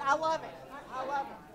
I love it. I love it.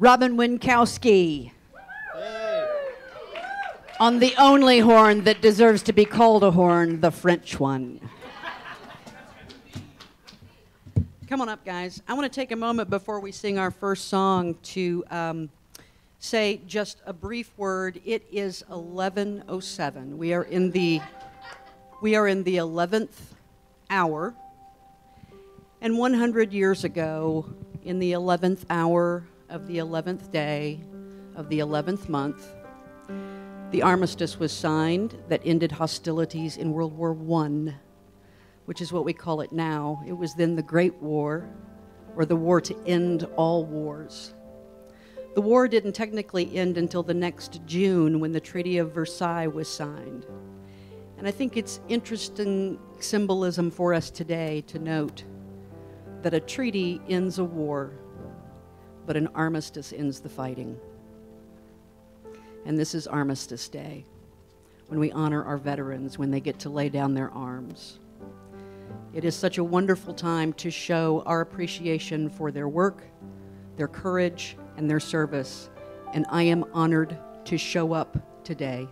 Robin Winkowski on the only horn that deserves to be called a horn, the French one. Come on up, guys. I want to take a moment before we sing our first song to say just a brief word. It is 11:07. We are in the 11th hour. And 100 years ago, in the 11th hour of the 11th day of the 11th month, the armistice was signed that ended hostilities in World War I, which is what we call it now. It was then the Great War, or the war to end all wars. The war didn't technically end until the next June when the Treaty of Versailles was signed. And I think it's interesting symbolism for us today to note that a treaty ends a war, but an armistice ends the fighting. And this is Armistice Day, when we honor our veterans, when they get to lay down their arms. It is such a wonderful time to show our appreciation for their work, their courage, and their service. And I am honored to show up today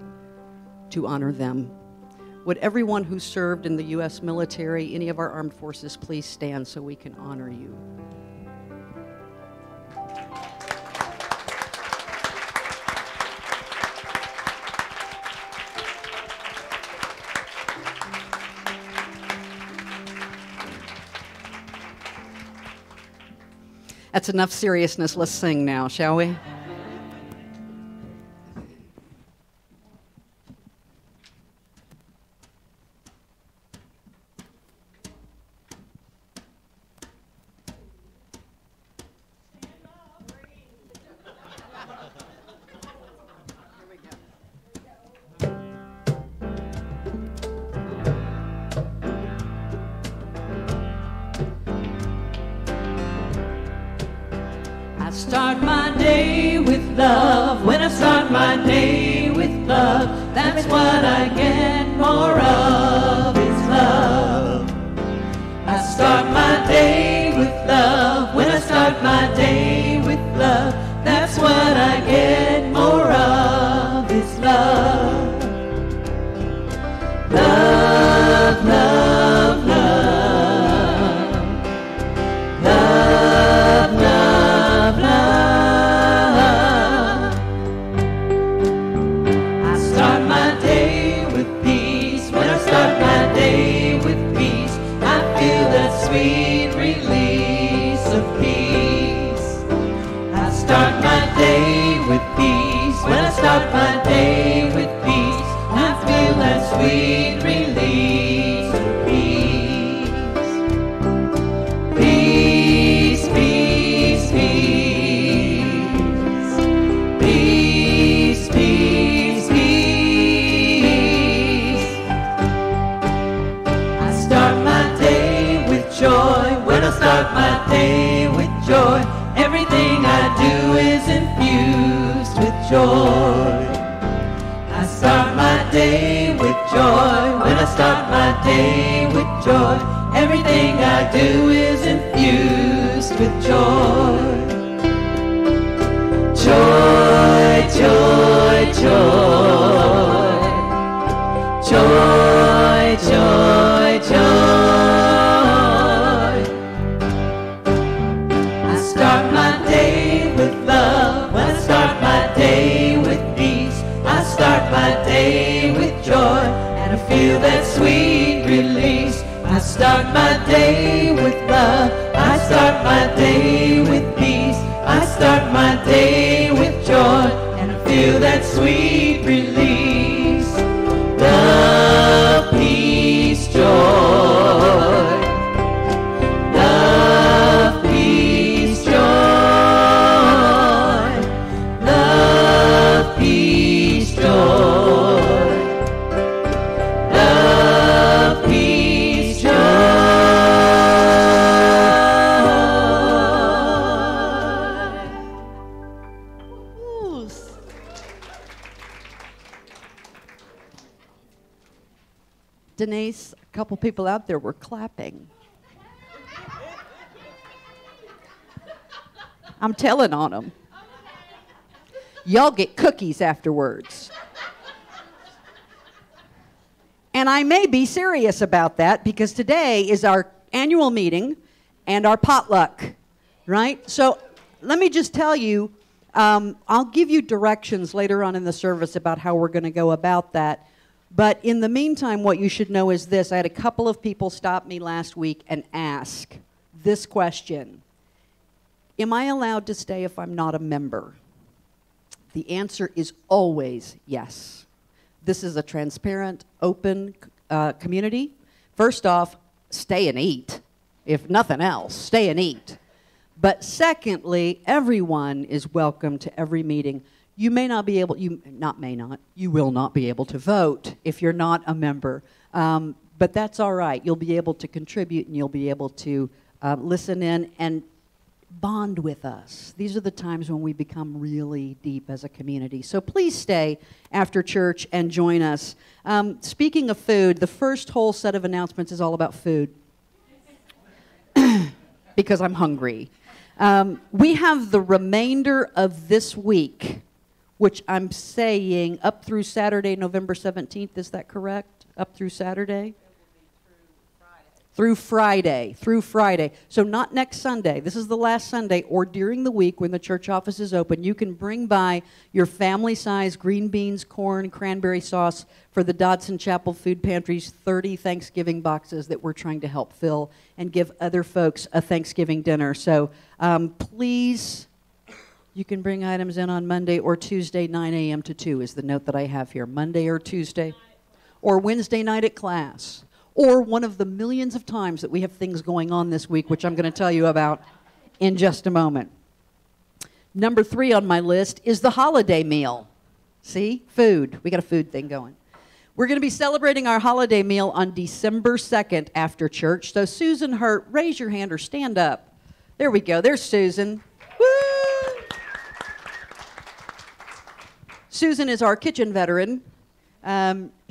to honor them. Would everyone who served in the U.S. military, any of our armed forces, please stand so we can honor you. That's enough seriousness. Let's sing now, shall we? I start my day with love. When I start my day with love, that's what I get more of, is love. I start my day with love. When I start my day with love, that's what I get more of, is love. Love, love, love. Love, love, love. I start my day with peace. When I start my day with peace, I feel that sweet release of peace. I start my day with peace. When I start my day with peace, I feel that sweet release of peace. Peace, peace, peace. Peace, peace, peace. I start my day with joy. When I start my day with joy, everything I do is infused with joy. I start my day with joy. When I start my day with joy, everything I do is infused with joy. Joy, joy, joy. Joy, joy, joy. I start my day with love. When I start my day with peace, I start my day with joy, and I feel that sweet release. I start my day with love. I start my day with peace. I start my day with joy, and I feel that sweet release. Love, peace, joy. Love, peace, joy. Love, peace, joy. Love, peace, joy. Ooh. Denise, a couple people out there were clapping. I'm telling on them. Y'all get cookies afterwards. And I may be serious about that because today is our annual meeting and our potluck, right? So let me just tell you, I'll give you directions later on in the service about how we're going to go about that. But in the meantime, what you should know is this. I had a couple of people stop me last week and ask this question. Am I allowed to stay if I'm not a member? The answer is always yes. This is a transparent, open community. First off, stay and eat. If nothing else, stay and eat. But secondly, everyone is welcome to every meeting. You may not be able, you will not be able to vote if you're not a member. But that's all right. You'll be able to contribute and you'll be able to listen in and bond with us. These are the times when we become really deep as a community. So please stay after church and join us. Speaking of food, the first whole set of announcements is all about food because I'm hungry. We have the remainder of this week, which I'm saying up through Saturday, November 17th. Is that correct? Up through Saturday? Through Friday. So not next Sunday. This is the last Sunday, or during the week when the church office is open. You can bring by your family-size green beans, corn, cranberry sauce for the Dodson Chapel Food Pantry's 30 Thanksgiving boxes that we're trying to help fill and give other folks a Thanksgiving dinner. So please, you can bring items in on Monday or Tuesday, 9 a.m. to 2 is the note that I have here. Monday or Tuesday, or Wednesday night at class. Or one of the millions of times that we have things going on this week, which I'm going to tell you about in just a moment. Number 3 on my list is the holiday meal. See? Food. We got a food thing going. We're going to be celebrating our holiday meal on December 2nd after church. So Susan Hurt, raise your hand or stand up. There we go. There's Susan. Woo! Susan is our kitchen veteran.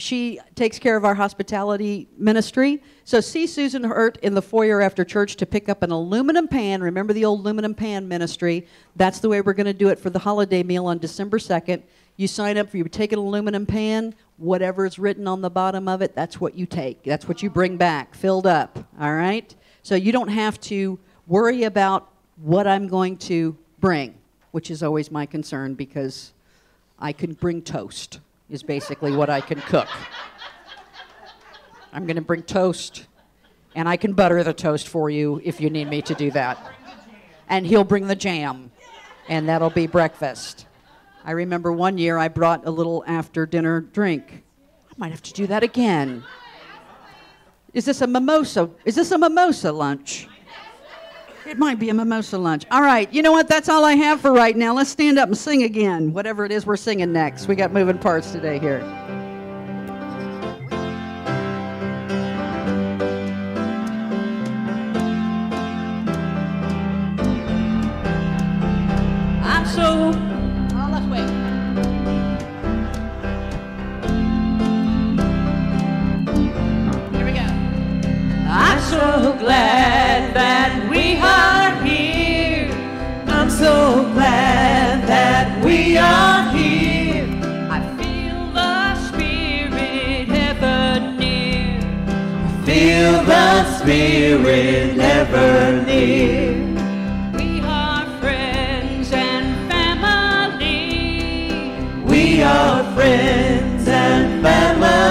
She takes care of our hospitality ministry. So see Susan Hurt in the foyer after church to pick up an aluminum pan. Remember the old aluminum pan ministry? That's the way we're going to do it for the holiday meal on December 2nd. You sign up for, you take an aluminum pan, whatever is written on the bottom of it, that's what you take. That's what you bring back, filled up, all right? So you don't have to worry about what I'm going to bring, which is always my concern because I can bring toast. Is basically what I can cook. I'm going to bring toast, and I can butter the toast for you if you need me to do that. And he'll bring the jam, and that'll be breakfast. I remember one year I brought a little after-dinner drink. I might have to do that again. Is this a mimosa? Is this a mimosa lunch? It might be a mimosa lunch. All right, you know what? That's all I have for right now. Let's stand up and sing again, whatever it is we're singing next. We got moving parts today here. I'm so... Oh, let's wait. Here we go. I'm so glad that we are here. I'm so glad that we are here. I feel the Spirit ever near. I feel the Spirit ever near. We are friends and family. We are friends and family.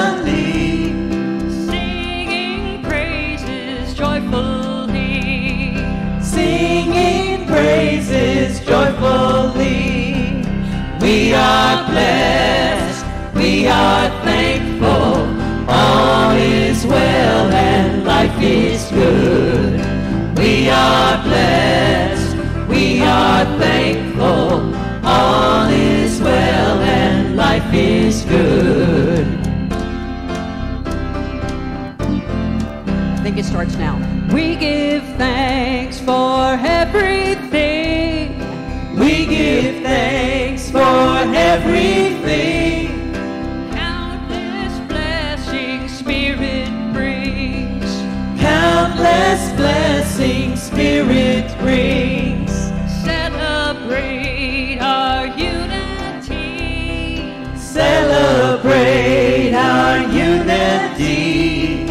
Singing praises joyfully. We are blessed, we are thankful. All is well and life is good. We are blessed, we are thankful. All is well and life is good. I think it starts now. We give thanks for everything. We give thanks for everything. Countless blessings Spirit brings. Countless blessings Spirit brings. Celebrate our unity. Celebrate our unity.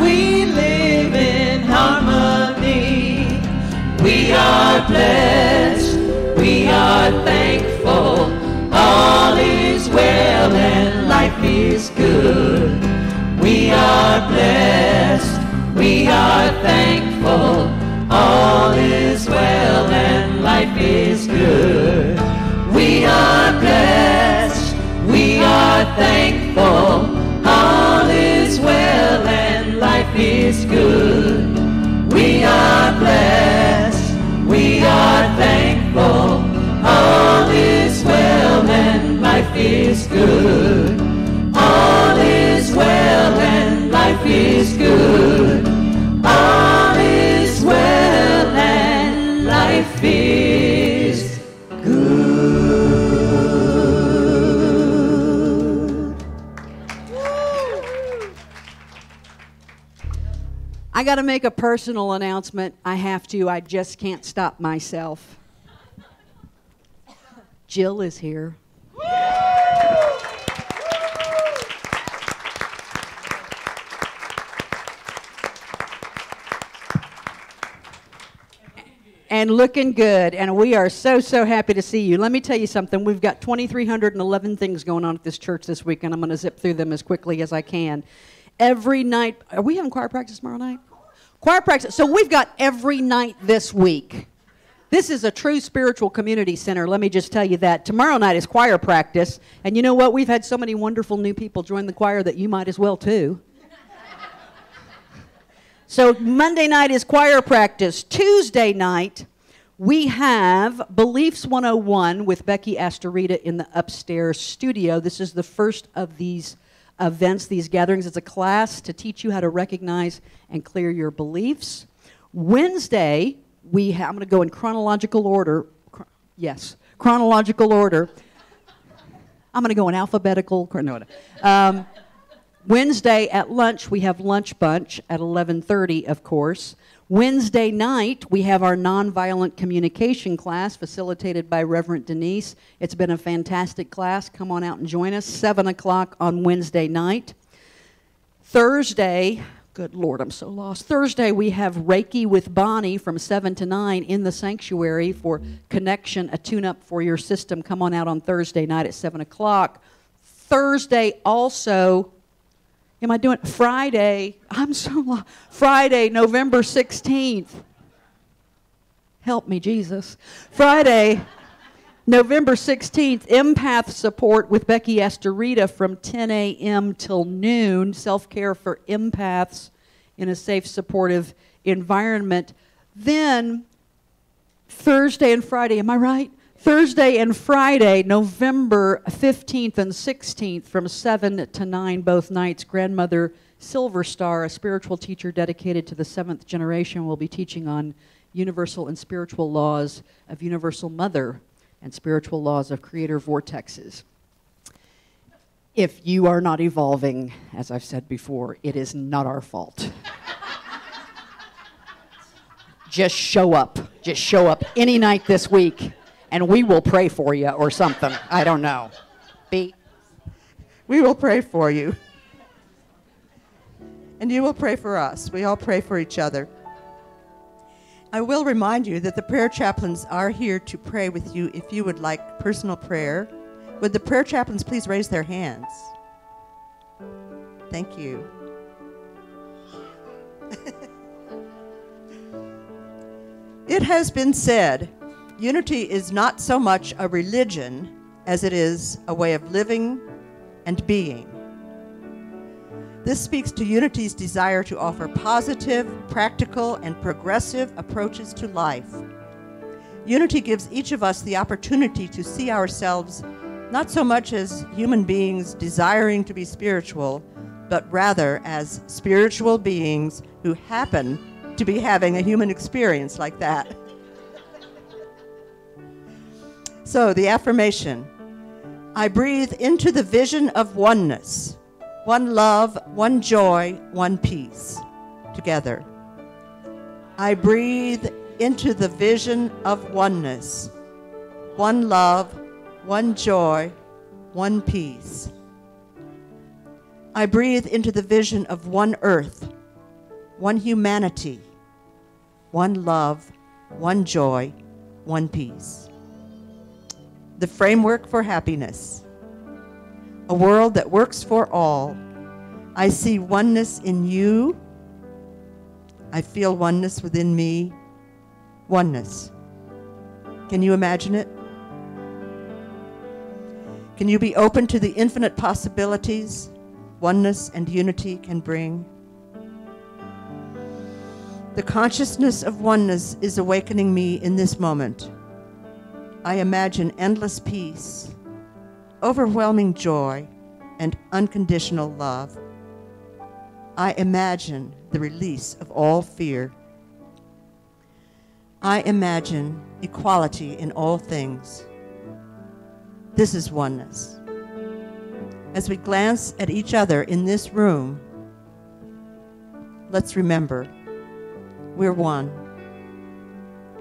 We live in harmony. We are blessed, we are thankful. All is well and life is good. We are blessed, we are thankful. All is well and life is good. We are blessed, we are thankful. All is well and I got to make a personal announcement. I have to. I just can't stop myself. Jill is here. And looking good, and we are so happy to see you. Let me tell you something. We've got 2,311 things going on at this church this week, and I'm going to zip through them as quickly as I can. Every night, are we having choir practice tomorrow night? Choir practice. So we've got every night this week. This is a true spiritual community center, let me just tell you that. Tomorrow night is choir practice, and you know what? We've had so many wonderful new people join the choir that you might as well too. So Monday night is choir practice. Tuesday night, we have Beliefs 101 with Becky Astorita in the upstairs studio. This is the first of these events, these gatherings. It's a class to teach you how to recognize and clear your beliefs. Wednesday, I'm going to go in chronological order. Chronological order. I'm going to go in alphabetical. No. Wednesday at lunch, we have Lunch Bunch at 11:30, of course. Wednesday night, we have our nonviolent communication class facilitated by Reverend Denise. It's been a fantastic class. Come on out and join us. 7 o'clock on Wednesday night. Thursday, good Lord, I'm so lost. Thursday, we have Reiki with Bonnie from 7 to 9 in the sanctuary for connection, a tune-up for your system. Come on out on Thursday night at 7 o'clock. Thursday also... Am I doing Friday? I'm so lost. Friday, November 16th. Help me, Jesus. Friday, November 16th, empath support with Becky Astorita from 10 a.m. till noon. Self-care for empaths in a safe, supportive environment. Then Thursday and Friday, am I right? Thursday and Friday, November 15th and 16th from 7 to 9 both nights, Grandmother Silver Star, a spiritual teacher dedicated to the 7th generation, will be teaching on universal and spiritual laws of Universal Mother and spiritual laws of creator vortexes. If you are not evolving, as I've said before, it is not our fault. Just show up. Just show up any night this week. And we will pray for you or something. I don't know. We will pray for you. And you will pray for us. We all pray for each other. I will remind you that the prayer chaplains are here to pray with you if you would like personal prayer. Would the prayer chaplains please raise their hands? Thank you. It has been said, unity is not so much a religion as it is a way of living and being. This speaks to unity's desire to offer positive, practical, and progressive approaches to life. Unity gives each of us the opportunity to see ourselves not so much as human beings desiring to be spiritual, but rather as spiritual beings who happen to be having a human experience like that. So, the affirmation: I breathe into the vision of oneness, one love, one joy, one peace. Together. I breathe into the vision of oneness, one love, one joy, one peace. I breathe into the vision of one earth, one humanity, one love, one joy, one peace. The framework for happiness. A world that works for all. I see oneness in you. I feel oneness within me. Oneness. Can you imagine it? Can you be open to the infinite possibilities oneness and unity can bring? The consciousness of oneness is awakening me in this moment. I imagine endless peace, overwhelming joy, and unconditional love. I imagine the release of all fear. I imagine equality in all things. This is oneness. As we glance at each other in this room, let's remember We're one.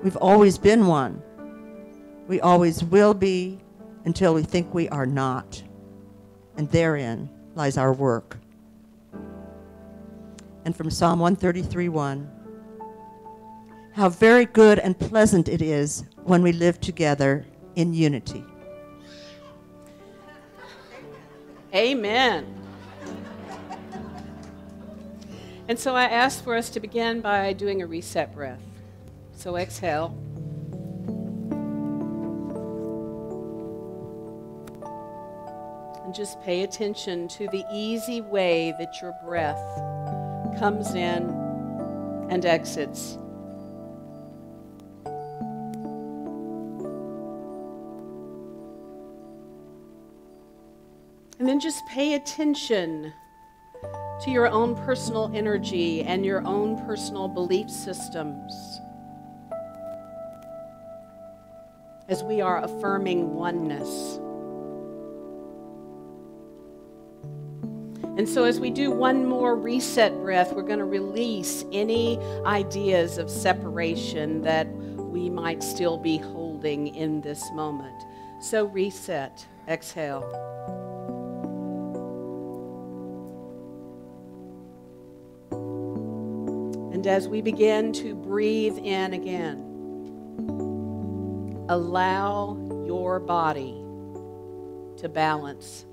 We've always been one. We always will be until we think we are not. And therein lies our work. And from Psalm 133:1, how very good and pleasant it is when we live together in unity. Amen. And so I asked for us to begin by doing a reset breath. So exhale. And just pay attention to the easy way that your breath comes in and exits. And then just pay attention to your own personal energy and your own personal belief systems as we are affirming oneness. And so as we do one more reset breath, we're going to release any ideas of separation that we might still be holding in this moment. So reset, exhale. And as we begin to breathe in again, allow your body to balance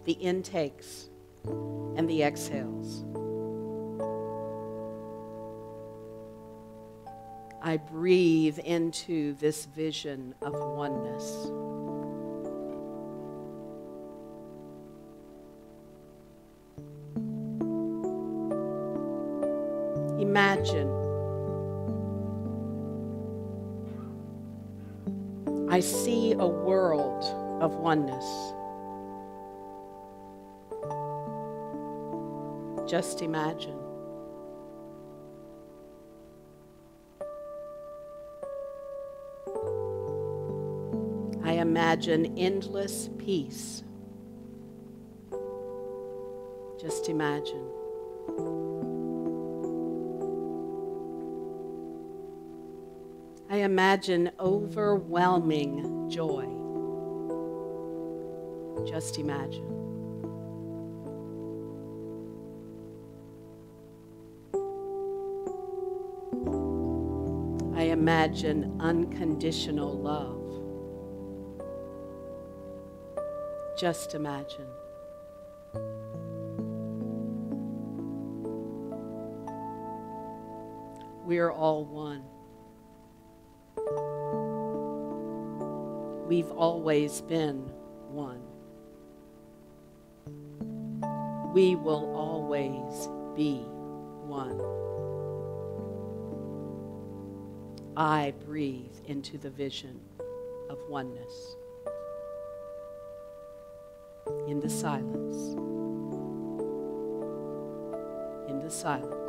the intakes and the exhales. I breathe into this vision of oneness. Imagine I see a world of oneness. Just imagine. I imagine endless peace. Just imagine. I imagine overwhelming joy. Just imagine. I imagine unconditional love. Just imagine. We are all one. We've always been one. We will always be one. I breathe into the vision of oneness. In the silence. In the silence.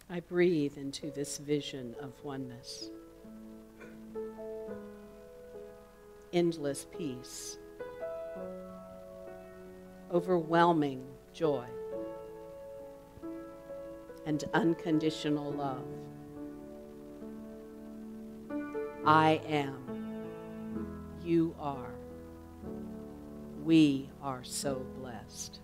I breathe into this vision of oneness. Endless peace. overwhelming joy, and unconditional love. I am. You are. We are so blessed.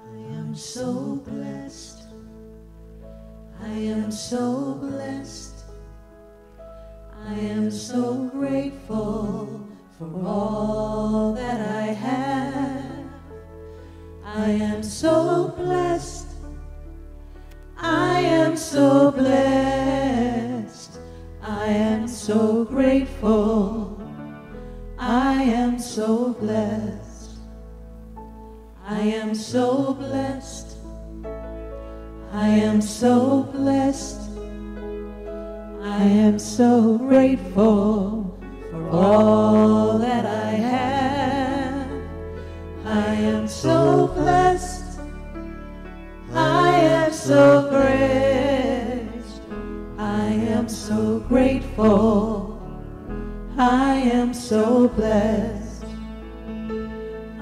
I am so blessed. I am so blessed. I am so grateful for all that I have. I am so blessed. I am so blessed. I am so grateful. I am so blessed. I am so blessed. I am so blessed. I am so grateful for all that I have. I am so blessed. I am so blessed. I am so grateful. I am so blessed.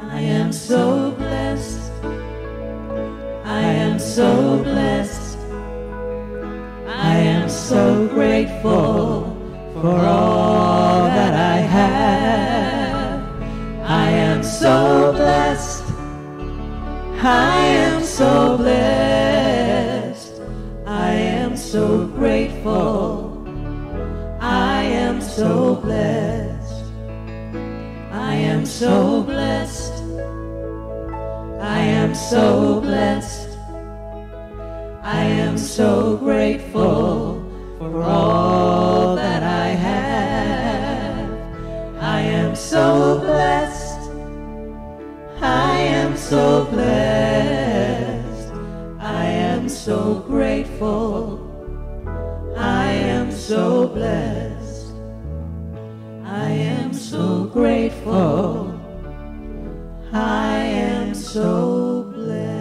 I am so blessed. I am so blessed. I am so grateful for all that I have. I am so blessed. I am so blessed. I am so grateful. I am so blessed. I am so blessed. I am so blessed. I am so grateful for all that I have. I am so blessed. I am so blessed. I am so grateful. I am so blessed. I am so grateful. I am so blessed.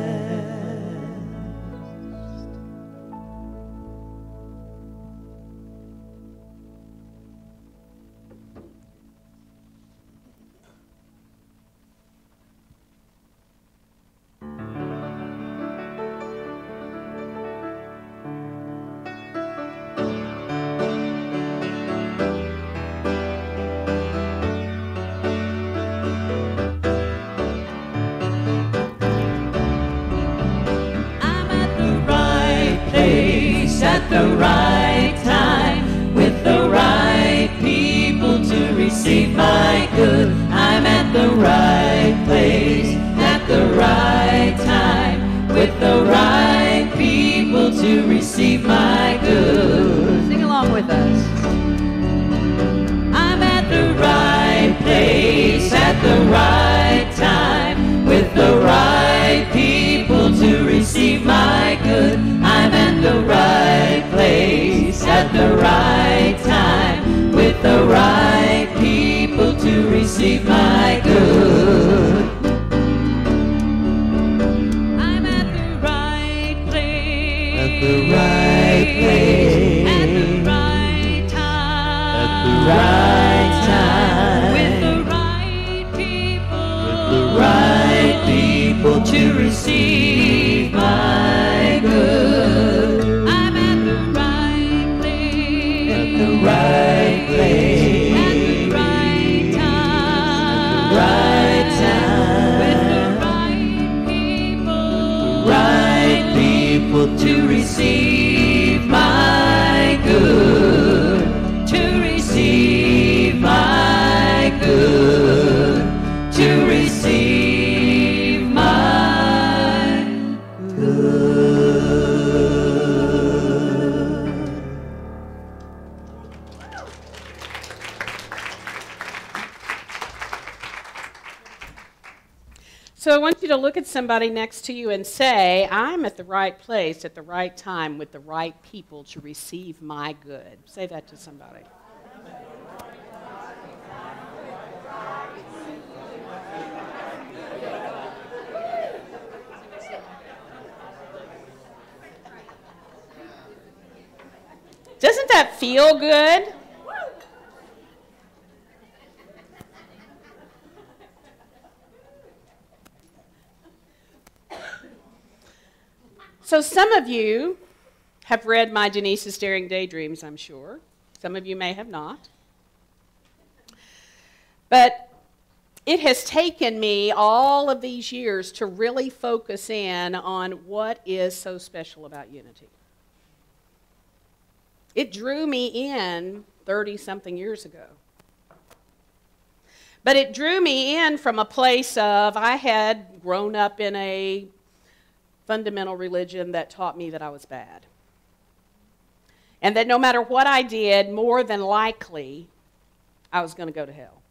At the right time, with the right people to receive my good. I'm at the right place, at the right time, with the right people to receive my good. Sing along with us. I'm at the right place, at the right time, with the right people to receive my good. I'm at the right place, at the right time, with the right people to receive my good. I'm at the right place, at the right place, at the right time, at the right time, with the right people to receive my good. I'm at the right place, at the right place, at the right time, with the right people to receive my good, to receive my good, to receive my good. So I want you to look at somebody next to you and say, I'm at the right place at the right time with the right people to receive my good. Say that to somebody. Doesn't that feel good? So some of you have read my Denise's Daring Daydreams, I'm sure. Some of you may have not. But it has taken me all of these years to really focus in on what is so special about unity. It drew me in 30-something years ago. But it drew me in from a place of I had grown up in a fundamental religion that taught me that I was bad. And that no matter what I did, more than likely, I was going to go to hell.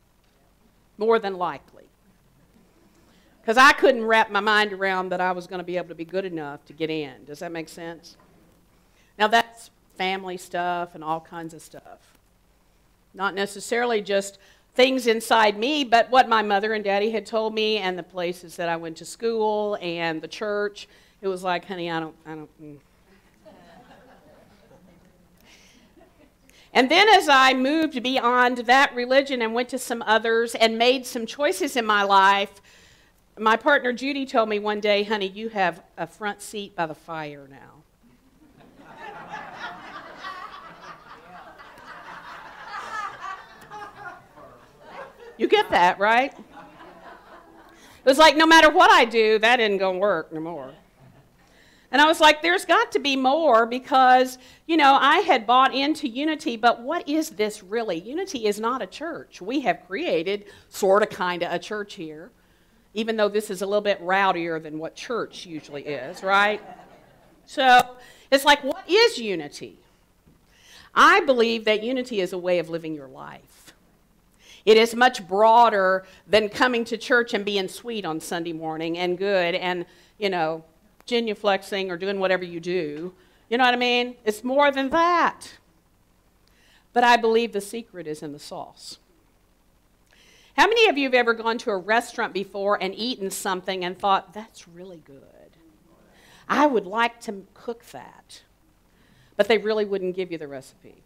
More than likely. Because I couldn't wrap my mind around that I was going to be able to be good enough to get in. Does that make sense? Now that's family stuff and all kinds of stuff. Not necessarily just things inside me, but what my mother and daddy had told me and the places that I went to school and the church. It was like, honey, I don't. And then as I moved beyond that religion and went to some others and made some choices in my life, my partner Judy told me one day, honey, you have a front seat by the fire now. You get that, right? It was like, no matter what I do, that isn't going to work no more. And I was like, there's got to be more because, you know, I had bought into unity, but what is this really? Unity is not a church. We have created sort of kind of a church here, even though this is a little bit rowdier than what church usually is, right? So it's like, what is unity? I believe that unity is a way of living your life. It is much broader than coming to church and being sweet on Sunday morning and good and, you know, genuflexing or doing whatever you do. You know what I mean? It's more than that. But I believe the secret is in the sauce. How many of you have ever gone to a restaurant before and eaten something and thought, that's really good? I would like to cook that. But they really wouldn't give you the recipe.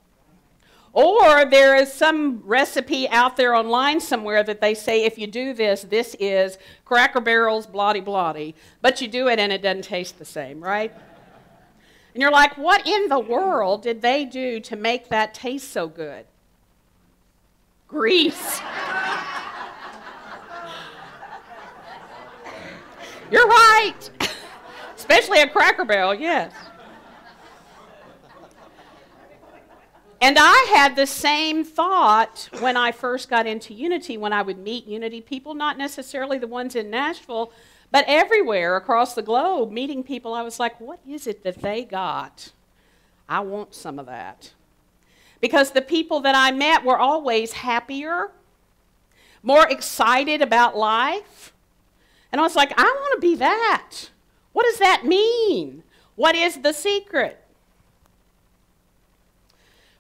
Or there is some recipe out there online somewhere that they say, if you do this, this is Cracker Barrel's bloody. But you do it and it doesn't taste the same, right? And you're like, what in the world did they do to make that taste so good? Grease. You're right. Especially a Cracker Barrel, yes. And I had the same thought when I first got into unity, when I would meet unity people, not necessarily the ones in Nashville, but everywhere across the globe, meeting people, I was like, what is it that they got? I want some of that. Because the people that I met were always happier, more excited about life. And I was like, I want to be that. What does that mean? What is the secret?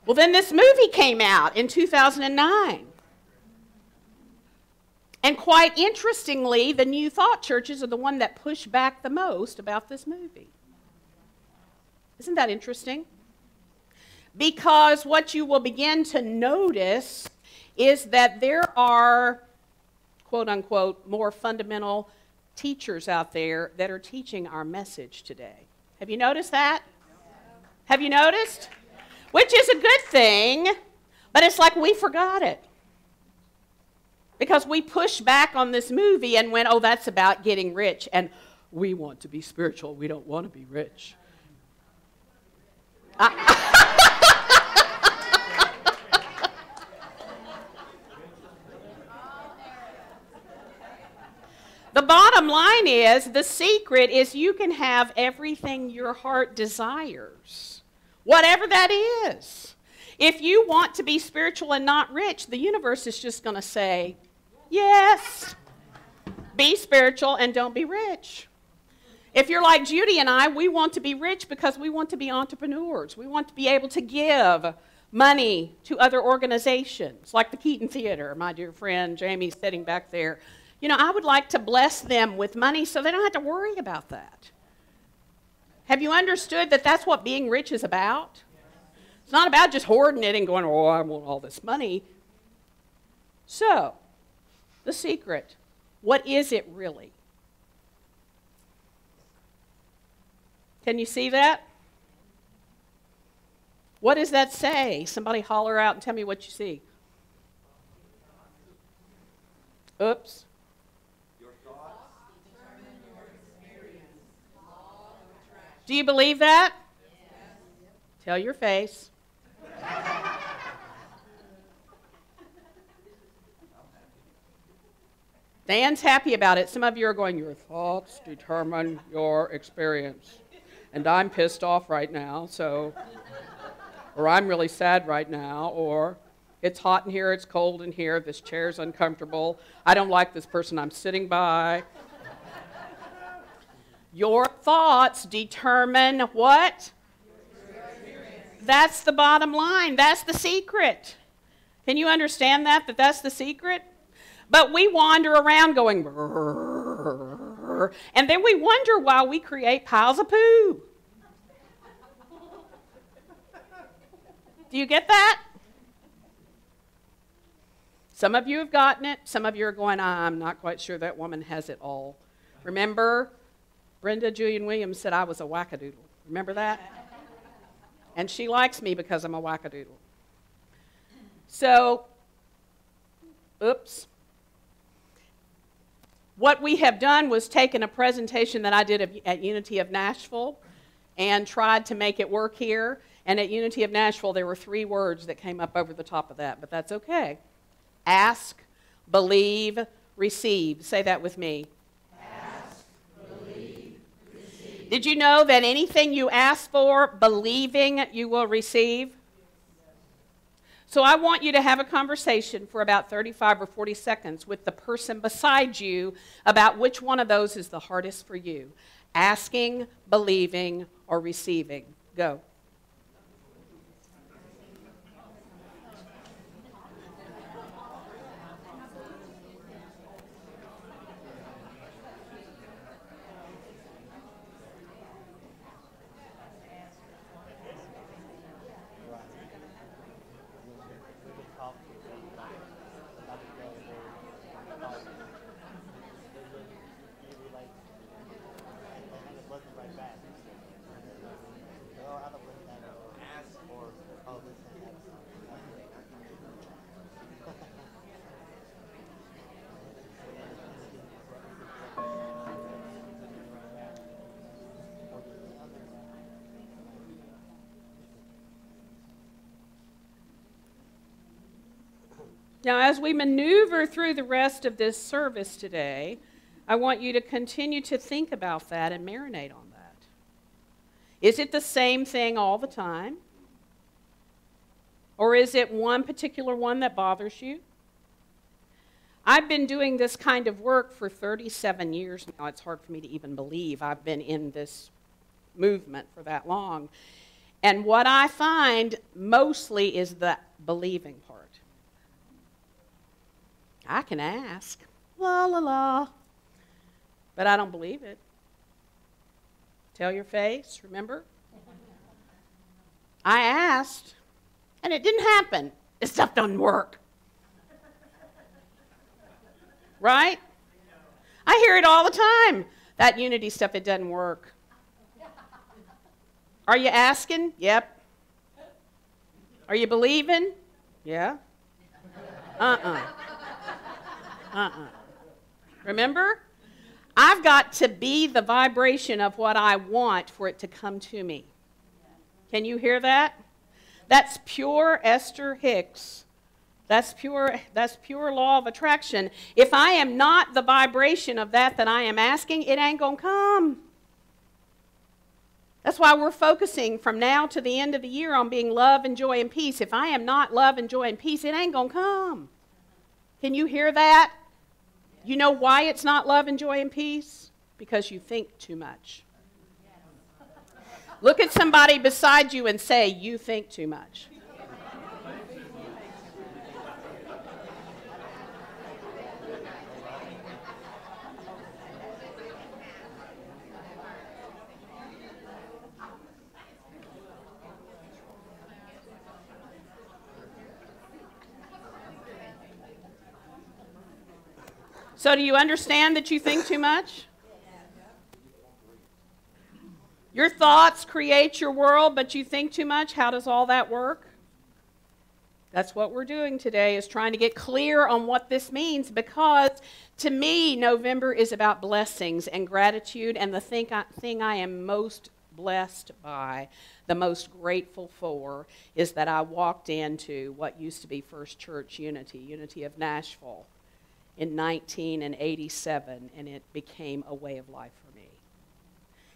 Well, then this movie came out in 2009. And quite interestingly, the New Thought churches are the one that push back the most about this movie. Isn't that interesting? Because what you will begin to notice is that there are, quote unquote, more fundamental teachers out there that are teaching our message today. Have you noticed that? Have you noticed? Which is a good thing, but it's like we forgot it. Because we pushed back on this movie and went, oh, that's about getting rich. And we want to be spiritual. We don't want to be rich. The bottom line is, the secret is you can have everything your heart desires. Whatever that is. If you want to be spiritual and not rich, the universe is just going to say, yes, be spiritual and don't be rich. If you're like Judy and I, we want to be rich because we want to be entrepreneurs. We want to be able to give money to other organizations, like the Keaton Theater. My dear friend Jamie's sitting back there. You know, I would like to bless them with money so they don't have to worry about that. Have you understood that that's what being rich is about? It's not about just hoarding it and going, oh, I want all this money. So, the secret. What is it really? Can you see that? What does that say? Somebody holler out and tell me what you see. Oops. Your thoughts determine your experience. Do you believe that? Yes. Tell your face. Dan's happy about it. Some of you are going, your thoughts determine your experience. And I'm pissed off right now, so, or I'm really sad right now, or it's hot in here, it's cold in here, this chair's uncomfortable, I don't like this person I'm sitting by. Your thoughts determine what? That's the bottom line. That's the secret. Can you understand that that's the secret? But we wander around going, brrr, and then we wonder why we create piles of poo. Do you get that? Some of you have gotten it. Some of you are going, I'm not quite sure that woman has it all. Remember, Brenda Julian Williams said I was a wackadoodle. Remember that? And she likes me because I'm a wackadoodle. So, oops. What we have done was taken a presentation that I did at Unity of Nashville and tried to make it work here. And at Unity of Nashville, there were 3 words that came up over the top of that, but that's okay. Ask, believe, receive. Say that with me. Ask, believe, receive. Did you know that anything you ask for, believing, you will receive? So I want you to have a conversation for about 35 or 40 seconds with the person beside you about which one of those is the hardest for you. Asking, believing, or receiving. Go. Now, as we maneuver through the rest of this service today, I want you to continue to think about that and marinate on that. Is it the same thing all the time? Or is it one particular one that bothers you? I've been doing this kind of work for 37 years now. It's hard for me to even believe I've been in this movement for that long. And what I find mostly is the believing part. I can ask, la, la, la, but I don't believe it. Tell your face, remember? I asked, and it didn't happen. This stuff doesn't work. Right? I hear it all the time. That Unity stuff, it doesn't work. Are you asking? Yep. Are you believing? Yeah. Remember? I've got to be the vibration of what I want for it to come to me. Can you hear that? That's pure Esther Hicks. That's pure law of attraction. If I am not the vibration of that I am asking, it ain't going to come. That's why we're focusing from now to the end of the year on being love and joy and peace. If I am not love and joy and peace, it ain't going to come. Can you hear that? You know why it's not love and joy and peace? Because you think too much. Look at somebody beside you and say, you think too much. So do you understand that you think too much? Your thoughts create your world, but you think too much. How does all that work? That's what we're doing today, is trying to get clear on what this means, because to me, November is about blessings and gratitude, and the thing I am most blessed by, the most grateful for, is that I walked into what used to be First Church Unity of Nashville, in 1987, and it became a way of life for me.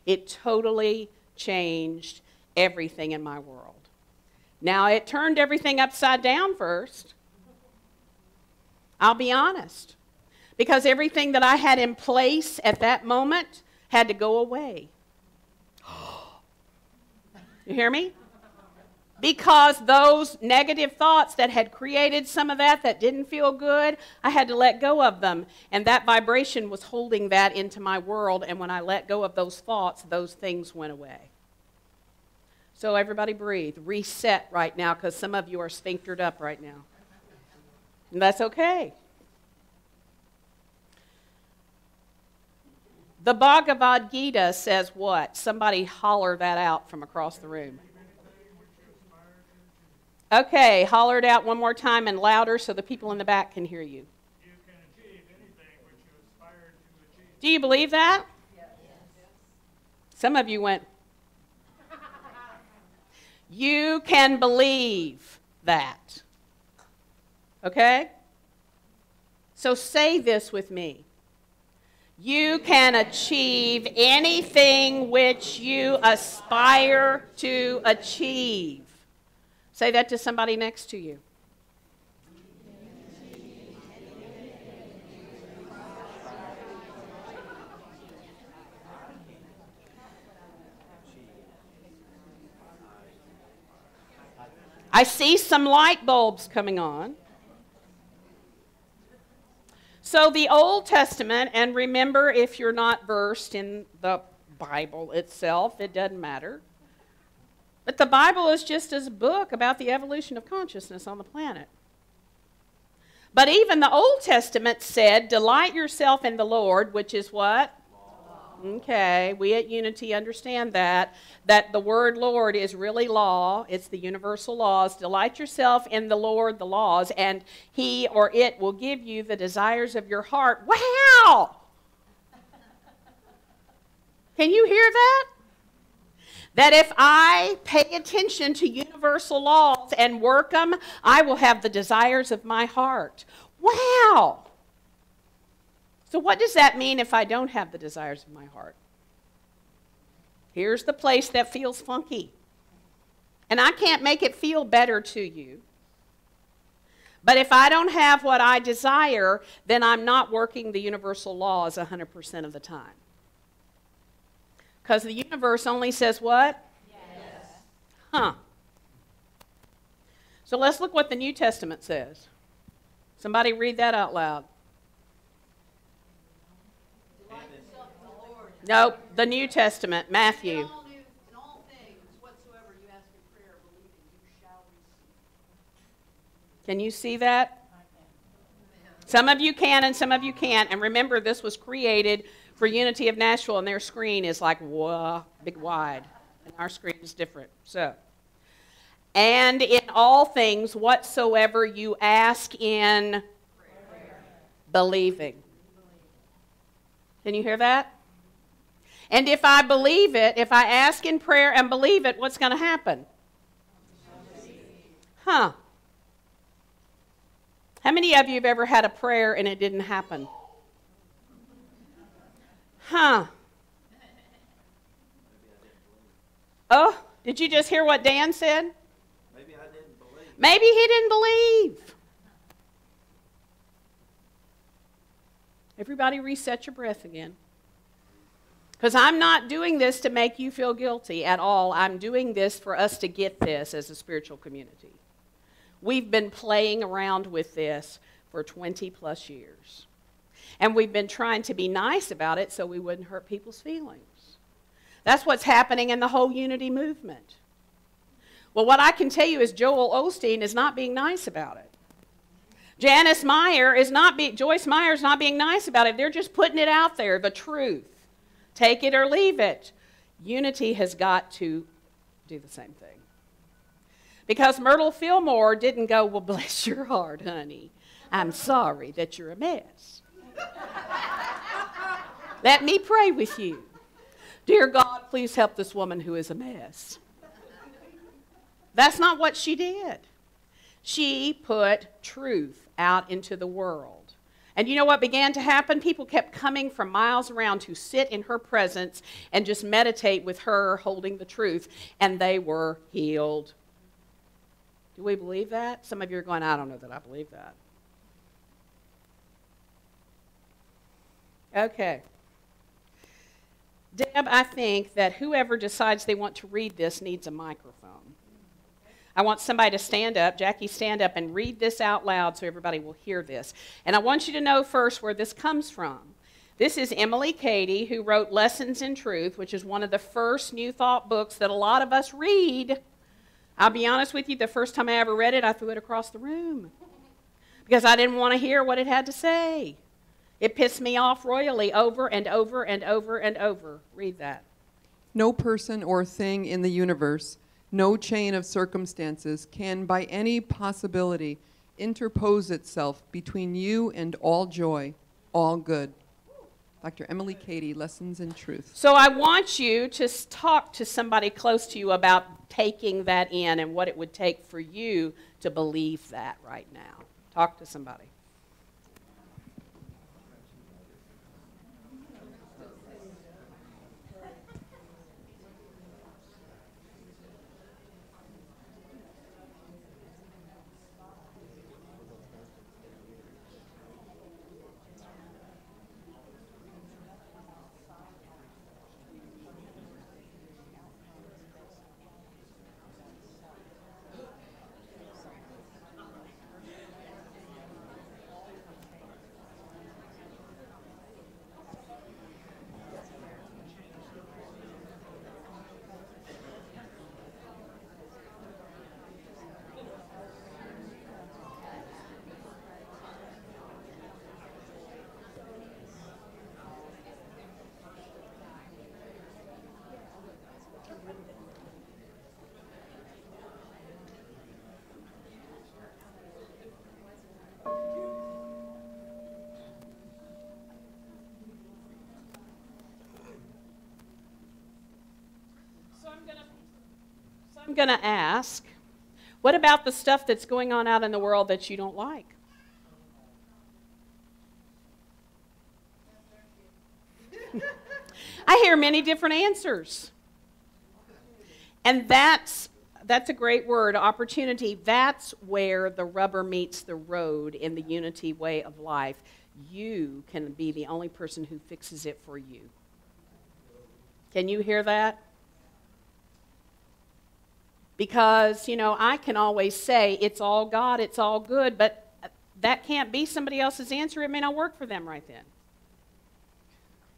It totally changed everything in my world. Now, it turned everything upside down first. I'll be honest. Because everything that I had in place at that moment had to go away. You hear me? Because those negative thoughts that had created some of that didn't feel good, I had to let go of them. And that vibration was holding that into my world. And when I let go of those thoughts, those things went away. So everybody breathe. Reset right now, because some of you are sphinctered up right now. And that's okay. The Bhagavad Gita says what? Somebody holler that out from across the room. Okay, holler it out one more time and louder so the people in the back can hear you. You can achieve anything which you aspire to achieve. Do you believe that? Yes. Some of you went. You can believe that. Okay? So say this with me. You can achieve anything which you aspire to achieve. Say that to somebody next to you. I see some light bulbs coming on. So the Old Testament, and remember, if you're not versed in the Bible itself, it doesn't matter. But the Bible is just a book about the evolution of consciousness on the planet. But even the Old Testament said, delight yourself in the Lord, which is what? Okay, we at Unity understand that the word Lord is really law. It's the universal laws. Delight yourself in the Lord, the laws, and he or it will give you the desires of your heart. Wow! Can you hear that? That if I pay attention to universal laws and work them, I will have the desires of my heart. Wow! So what does that mean if I don't have the desires of my heart? Here's the place that feels funky. And I can't make it feel better to you. But if I don't have what I desire, then I'm not working the universal laws 100% of the time. Because the universe only says what? Yes. Huh. So let's look what the New Testament says. Somebody read that out loud. Nope, the New Testament, Matthew. In all things, whatsoever you ask in prayer, believing you shall receive. Can you see that? Some of you can and some of you can't. And remember, this was created for Unity of Nashville, and their screen is like, whoa, big wide. And our screen is different. So, and in all things, whatsoever you ask in prayer, believing. Can you hear that? And if I believe it, if I ask in prayer and believe it, what's going to happen? Huh. How many of you have ever had a prayer and it didn't happen? Huh. Oh, did you just hear what Dan said? Maybe I didn't believe. Maybe he didn't believe. Everybody reset your breath again. Because I'm not doing this to make you feel guilty at all. I'm doing this for us to get this as a spiritual community. We've been playing around with this for 20 plus years. And we've been trying to be nice about it so we wouldn't hurt people's feelings. That's what's happening in the whole Unity movement. Well, what I can tell you is Joel Osteen is not being nice about it. Joyce Meyer is not being nice about it. They're just putting it out there, the truth. Take it or leave it. Unity has got to do the same thing. Because Myrtle Fillmore didn't go, well, bless your heart, honey. I'm sorry that you're a mess. Let me pray with you. Dear God, please help this woman who is a mess. That's not what she did. She put truth out into the world. And you know what began to happen? People kept coming from miles around to sit in her presence and just meditate with her holding the truth, and they were healed. Do we believe that? Some of you are going, I don't know that I believe that. Okay. Deb, I think that whoever decides they want to read this needs a microphone. I want somebody to stand up. Jackie, stand up and read this out loud so everybody will hear this. And I want you to know first where this comes from. This is Emily Cady, who wrote Lessons in Truth, which is one of the first New Thought books that a lot of us read. I'll be honest with you, the first time I ever read it, I threw it across the room because I didn't want to hear what it had to say. It pissed me off royally over and over and over and over. Read that. No person or thing in the universe, no chain of circumstances can by any possibility interpose itself between you and all joy, all good. Dr. Emily Cady, Lessons in Truth. So I want you to talk to somebody close to you about taking that in and what it would take for you to believe that right now. Talk to somebody. I'm going to ask, what about the stuff that's going on out in the world that you don't like? I hear many different answers. And that's a great word, opportunity. That's where the rubber meets the road in the unity way of life. You can be the only person who fixes it for you. Can you hear that? Because, you know, I can always say, it's all God, it's all good, but that can't be somebody else's answer. It may not work for them right then.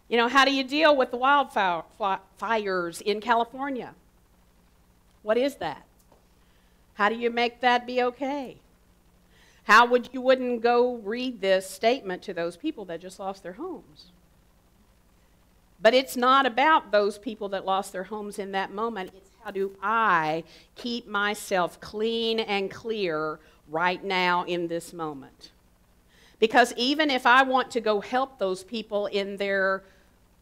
You know, how do you deal with the wildfires in California? What is that? How do you make that be okay? How would you wouldn't go read this statement to those people that just lost their homes? But it's not about those people that lost their homes in that moment. It's how do I keep myself clean and clear right now in this moment? Because even if I want to go help those people in their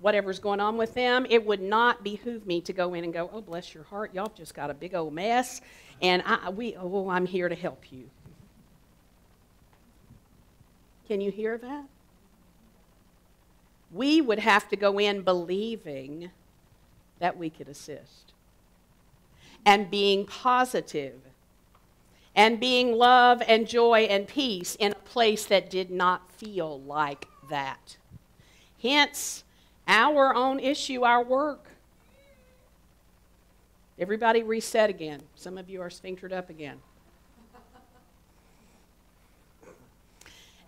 whatever's going on with them, it would not behoove me to go in and go, oh, bless your heart, y'all just got a big old mess, and I'm here to help you. Can you hear that? We would have to go in believing that we could assist. And being positive. And being love and joy and peace in a place that did not feel like that. Hence, our own issue, our work. Everybody reset again. Some of you are sphinctered up again.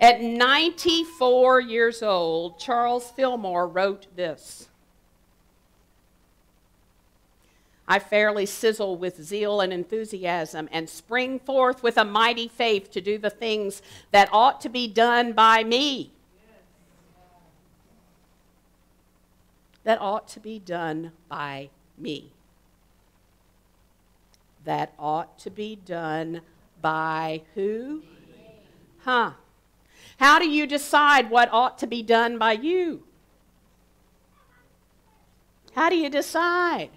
At 94 years old, Charles Fillmore wrote this. I fairly sizzle with zeal and enthusiasm and spring forth with a mighty faith to do the things that ought to be done by me. That ought to be done by me. That ought to be done by who? Huh. How do you decide what ought to be done by you? How do you decide?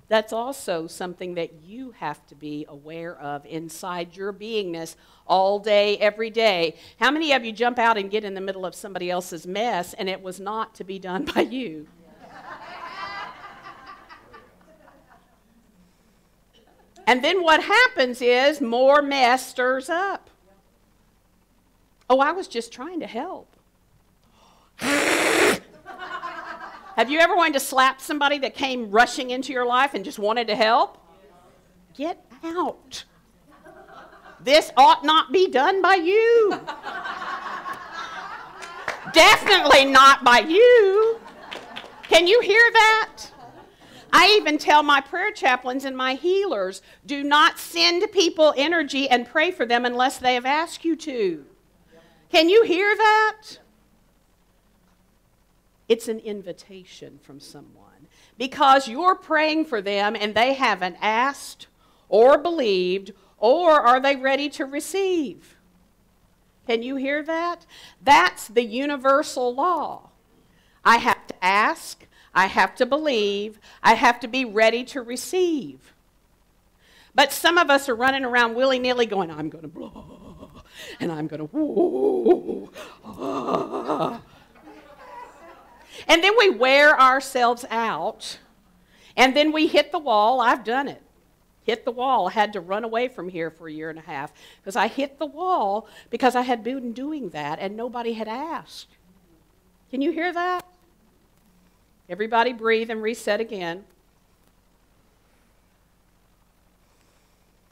That's also something that you have to be aware of inside your beingness all day, every day. How many of you jump out and get in the middle of somebody else's mess and it was not to be done by you? And then what happens is more mess stirs up. Oh, I was just trying to help. Have you ever wanted to slap somebody that came rushing into your life and just wanted to help? Get out. This ought not be done by you. Definitely not by you. Can you hear that? I even tell my prayer chaplains and my healers, do not send people energy and pray for them unless they have asked you to. Can you hear that? It's an invitation from someone because you're praying for them and they haven't asked or believed, or are they ready to receive? Can you hear that? That's the universal law. I have to ask, I have to believe, I have to be ready to receive. But some of us are running around willy-nilly going, I'm going to blah, and I'm going to whoa, ah. And then we wear ourselves out, and then we hit the wall. I've done it. Hit the wall. I had to run away from here for a year and a half because I hit the wall because I had been doing that and nobody had asked. Can you hear that? Everybody breathe and reset again.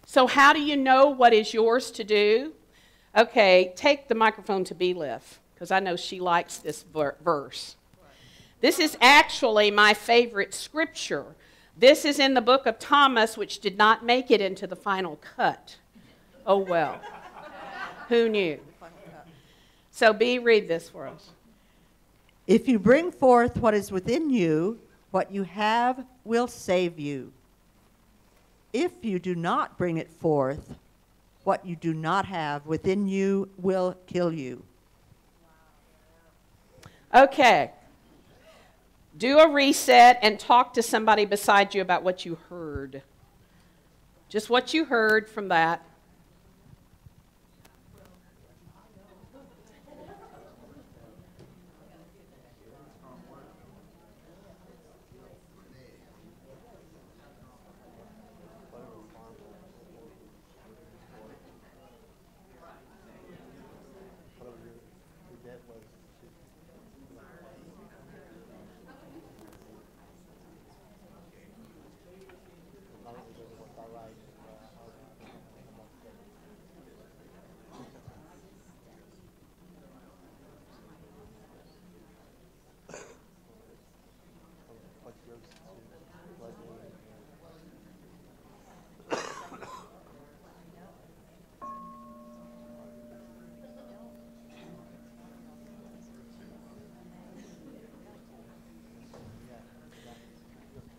So how do you know what is yours to do? Okay, take the microphone to Belif because I know she likes this verse. This is actually my favorite scripture. This is in the book of Thomas, which did not make it into the final cut. Oh, well. Who knew? So, B, read this for us. If you bring forth what is within you, what you have will save you. If you do not bring it forth, what you do not have within you will kill you. Okay. Do a reset and talk to somebody beside you about what you heard. Just what you heard from that.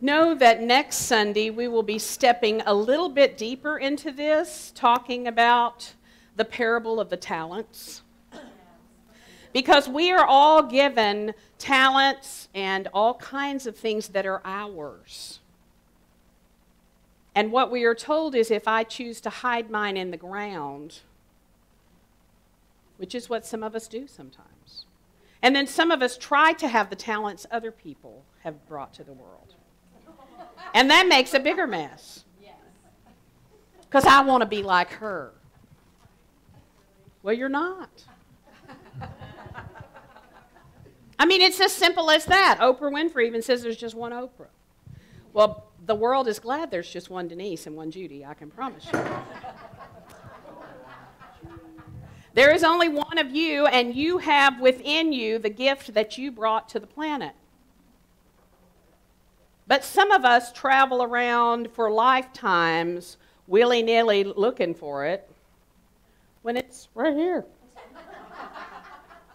Know that next Sunday we will be stepping a little bit deeper into this, talking about the parable of the talents. Because we are all given talents and all kinds of things that are ours. And what we are told is if I choose to hide mine in the ground, which is what some of us do sometimes. And then some of us try to have the talents other people have brought to the world. And that makes a bigger mess. Because I want to be like her. Well, you're not. I mean, it's as simple as that. Oprah Winfrey even says there's just one Oprah. Well, the world is glad there's just one Denise and one Judy, I can promise you. There is only one of you, and you have within you the gift that you brought to the planet. But some of us travel around for lifetimes willy-nilly looking for it when it's right here.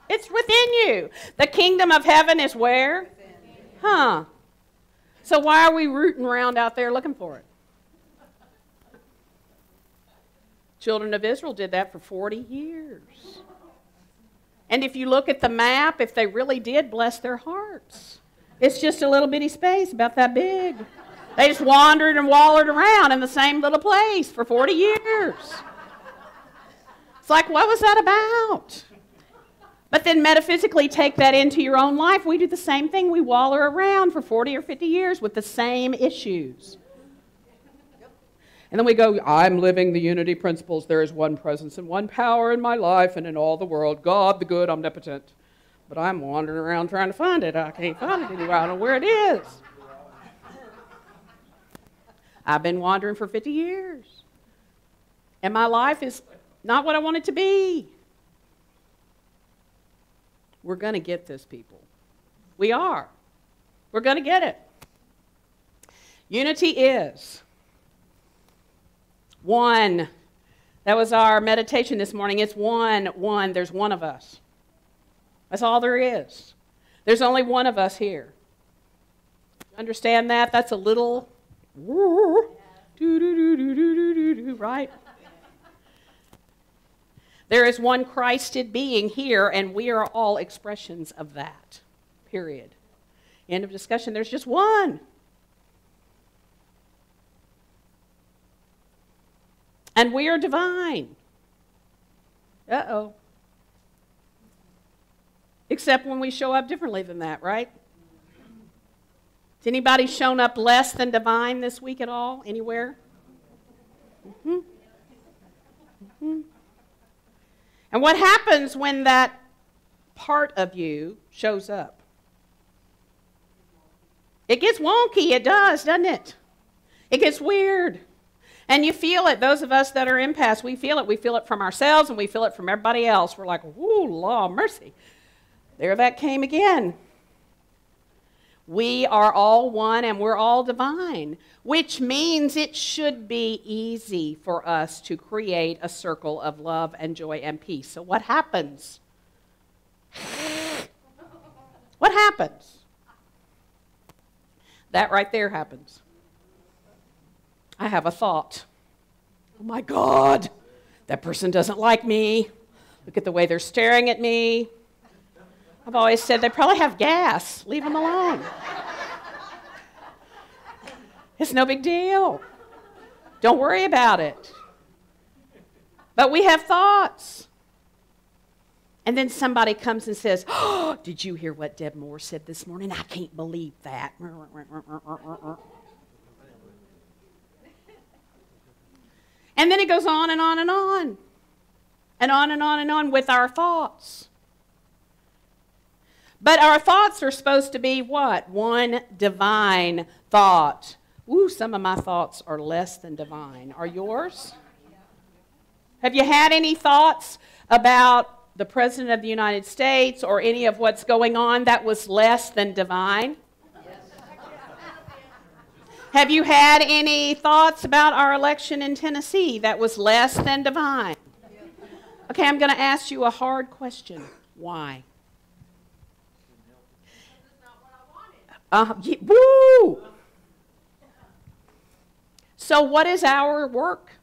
It's within you. The kingdom of heaven is where? Huh. So why are we rooting around out there looking for it? Children of Israel did that for 40 years. And if you look at the map, if they really did, bless their hearts. It's just a little bitty space about that big. They just wandered and wallered around in the same little place for 40 years. It's like, what was that about? But then metaphysically take that into your own life. We do the same thing. We waller around for 40 or 50 years with the same issues. And then we go, I'm living the unity principles. There is one presence and one power in my life and in all the world. God, the good, omnipotent. But I'm wandering around trying to find it. I can't find it anywhere. I don't know where it is. I've been wandering for 50 years. And my life is not what I want it to be. We're going to get this, people. We are. We're going to get it. Unity is one. That was our meditation this morning. It's one. There's one of us. That's all there is. There's only one of us here. Understand that? That's a little, right? There is one Christed being here, and we are all expressions of that. Period. End of discussion. There's just one. And we are divine. Uh-oh. Except when we show up differently than that, right? Has anybody shown up less than divine this week at all? Anywhere? Mm-hmm. Mm-hmm. And what happens when that part of you shows up? It gets wonky. It does, doesn't it? It gets weird. And you feel it. Those of us that are empaths, we feel it. We feel it from ourselves and we feel it from everybody else. We're like, ooh, law, mercy. There that came again. We are all one and we're all divine, which means it should be easy for us to create a circle of love and joy and peace. So what happens? What happens? That right there happens. I have a thought. Oh my God, that person doesn't like me. Look at the way they're staring at me. I've always said they probably have gas. Leave them alone. It's no big deal. Don't worry about it. But we have thoughts. And then somebody comes and says, oh, did you hear what Deb Moore said this morning? I can't believe that. And then it goes on and on and on. And on and on and on with our thoughts. But our thoughts are supposed to be what? One divine thought. Ooh, some of my thoughts are less than divine. Are yours? Have you had any thoughts about the President of the United States or any of what's going on that was less than divine? Have you had any thoughts about our election in Tennessee that was less than divine? Okay, I'm going to ask you a hard question. Why? Woo! So what is our work?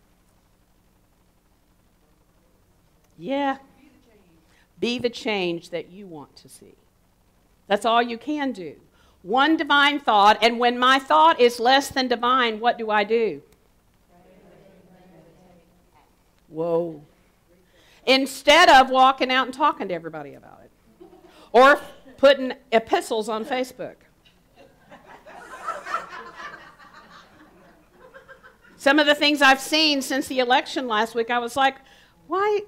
Yeah. Be the change that you want to see. That's all you can do. One divine thought, and when my thought is less than divine, what do I do? Whoa. Instead of walking out and talking to everybody about it. Or putting epistles on Facebook. Some of the things I've seen since the election last week, I was like, why?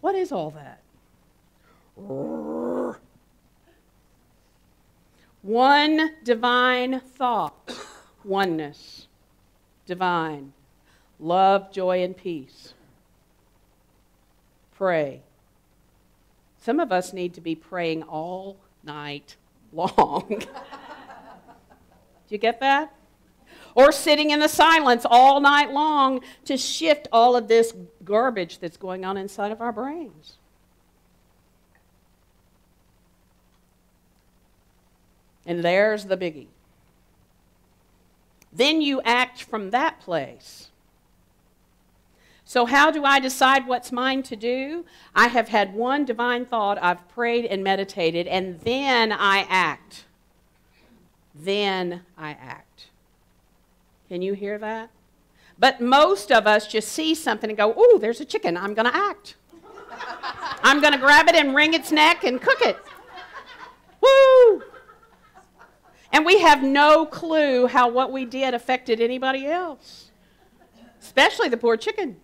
What is all that? One divine thought, oneness, divine, love, joy, and peace. pray. Some of us need to be praying all night long. Do you get that? Or sitting in the silence all night long to shift all of this garbage that's going on inside of our brains. And there's the biggie. Then you act from that place. So how do I decide what's mine to do? I have had one divine thought, I've prayed and meditated, and then I act. Then I act. Can you hear that? But most of us just see something and go, "Ooh, there's a chicken, I'm going to act. I'm going to grab it and wring its neck and cook it." Woo! And we have no clue how what we did affected anybody else, especially the poor chicken.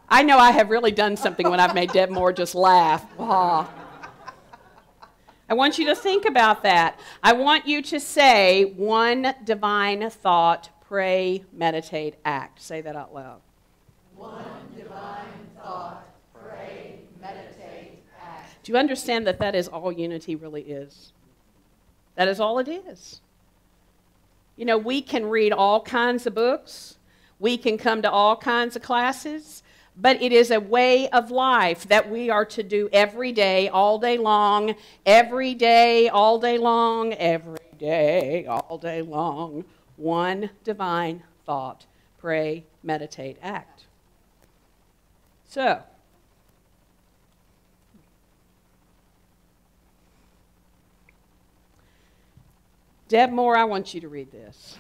I know I have really done something when I've made Deb Moore just laugh. Ah. I want you to think about that. I want you to say one divine thought, pray, meditate, act. Say that out loud. One divine thought, pray, meditate, act. Do you understand that that is all unity really is? That is all it is. You know, we can read all kinds of books. We can come to all kinds of classes. But it is a way of life that we are to do every day, all day long, every day, all day long, every day, all day long. One divine thought. Pray, meditate, act. So, Deb Moore, I want you to read this.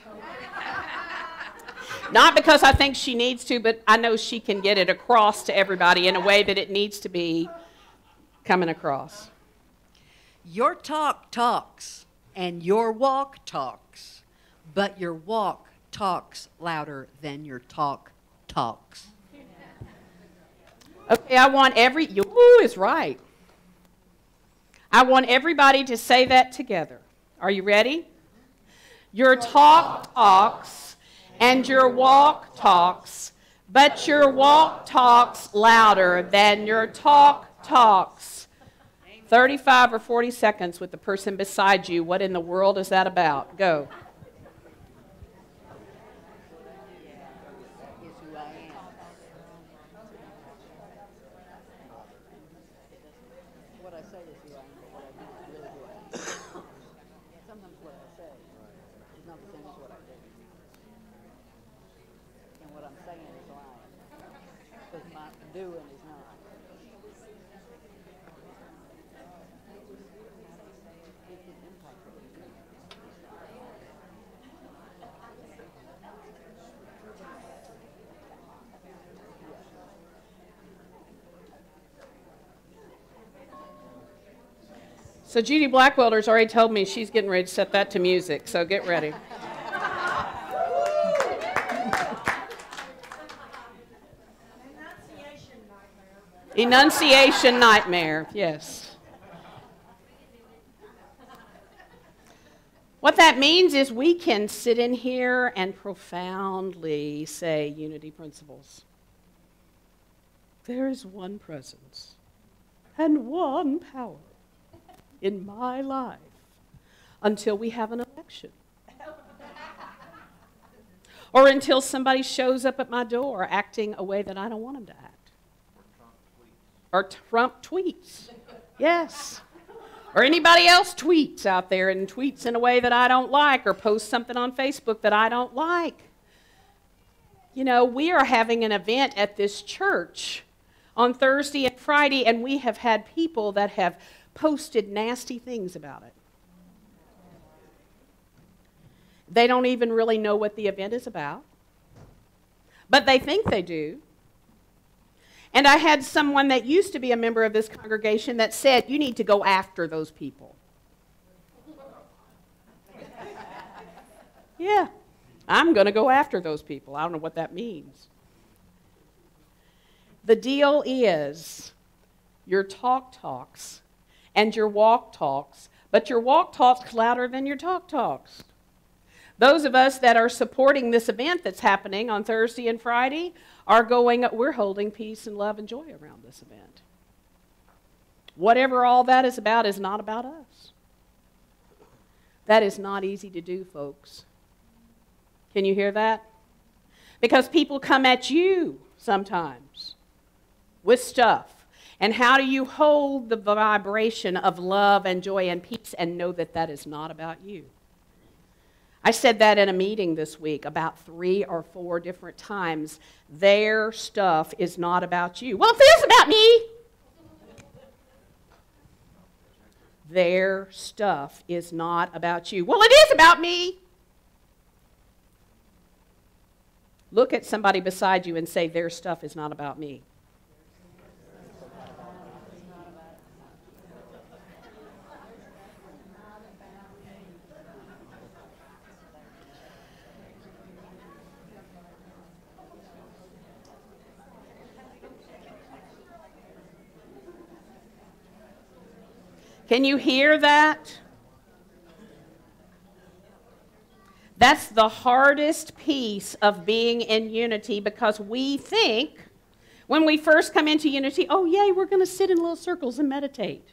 Not because I think she needs to, but I know she can get it across to everybody in a way that it needs to be coming across. Your talk talks and your walk talks, but your walk talks louder than your talk talks. Okay, I want ooh, is right. I want everybody to say that together. Are you ready? Your talk talks and your walk talks, but your walk talks louder than your talk talks. 35 or 40 seconds with the person beside you. What in the world is that about? Go. Doing is not. So Judy Blackwelder's already told me she's getting ready to set that to music, so get ready. Enunciation nightmare, yes. What that means is we can sit in here and profoundly say unity principles. There is one presence and one power in my life until we have an election. Or until somebody shows up at my door acting a way that I don't want them to act. Or Trump tweets. Yes. Or anybody else tweets out there and tweets in a way that I don't like or posts something on Facebook that I don't like. You know, we are having an event at this church on Thursday and Friday, and we have had people that have posted nasty things about it. They don't even really know what the event is about, but they think they do. And I had someone that used to be a member of this congregation that said, you need to go after those people. Yeah, I'm going to go after those people. I don't know what that means. The deal is your talk talks and your walk talks, but your walk talks louder than your talk talks. Those of us that are supporting this event that's happening on Thursday and Friday we're holding peace and love and joy around this event. Whatever all that is not about us. That is not easy to do, folks. Can you hear that? Because people come at you sometimes with stuff. And how do you hold the vibration of love and joy and peace and know that that is not about you? I said that in a meeting this week about 3 or 4 different times. Their stuff is not about you. Well, it is about me. Their stuff is not about you. Well, it is about me. Look at somebody beside you and say, their stuff is not about me. Can you hear that? That's the hardest piece of being in unity, because we think when we first come into unity, oh yay, we're going to sit in little circles and meditate.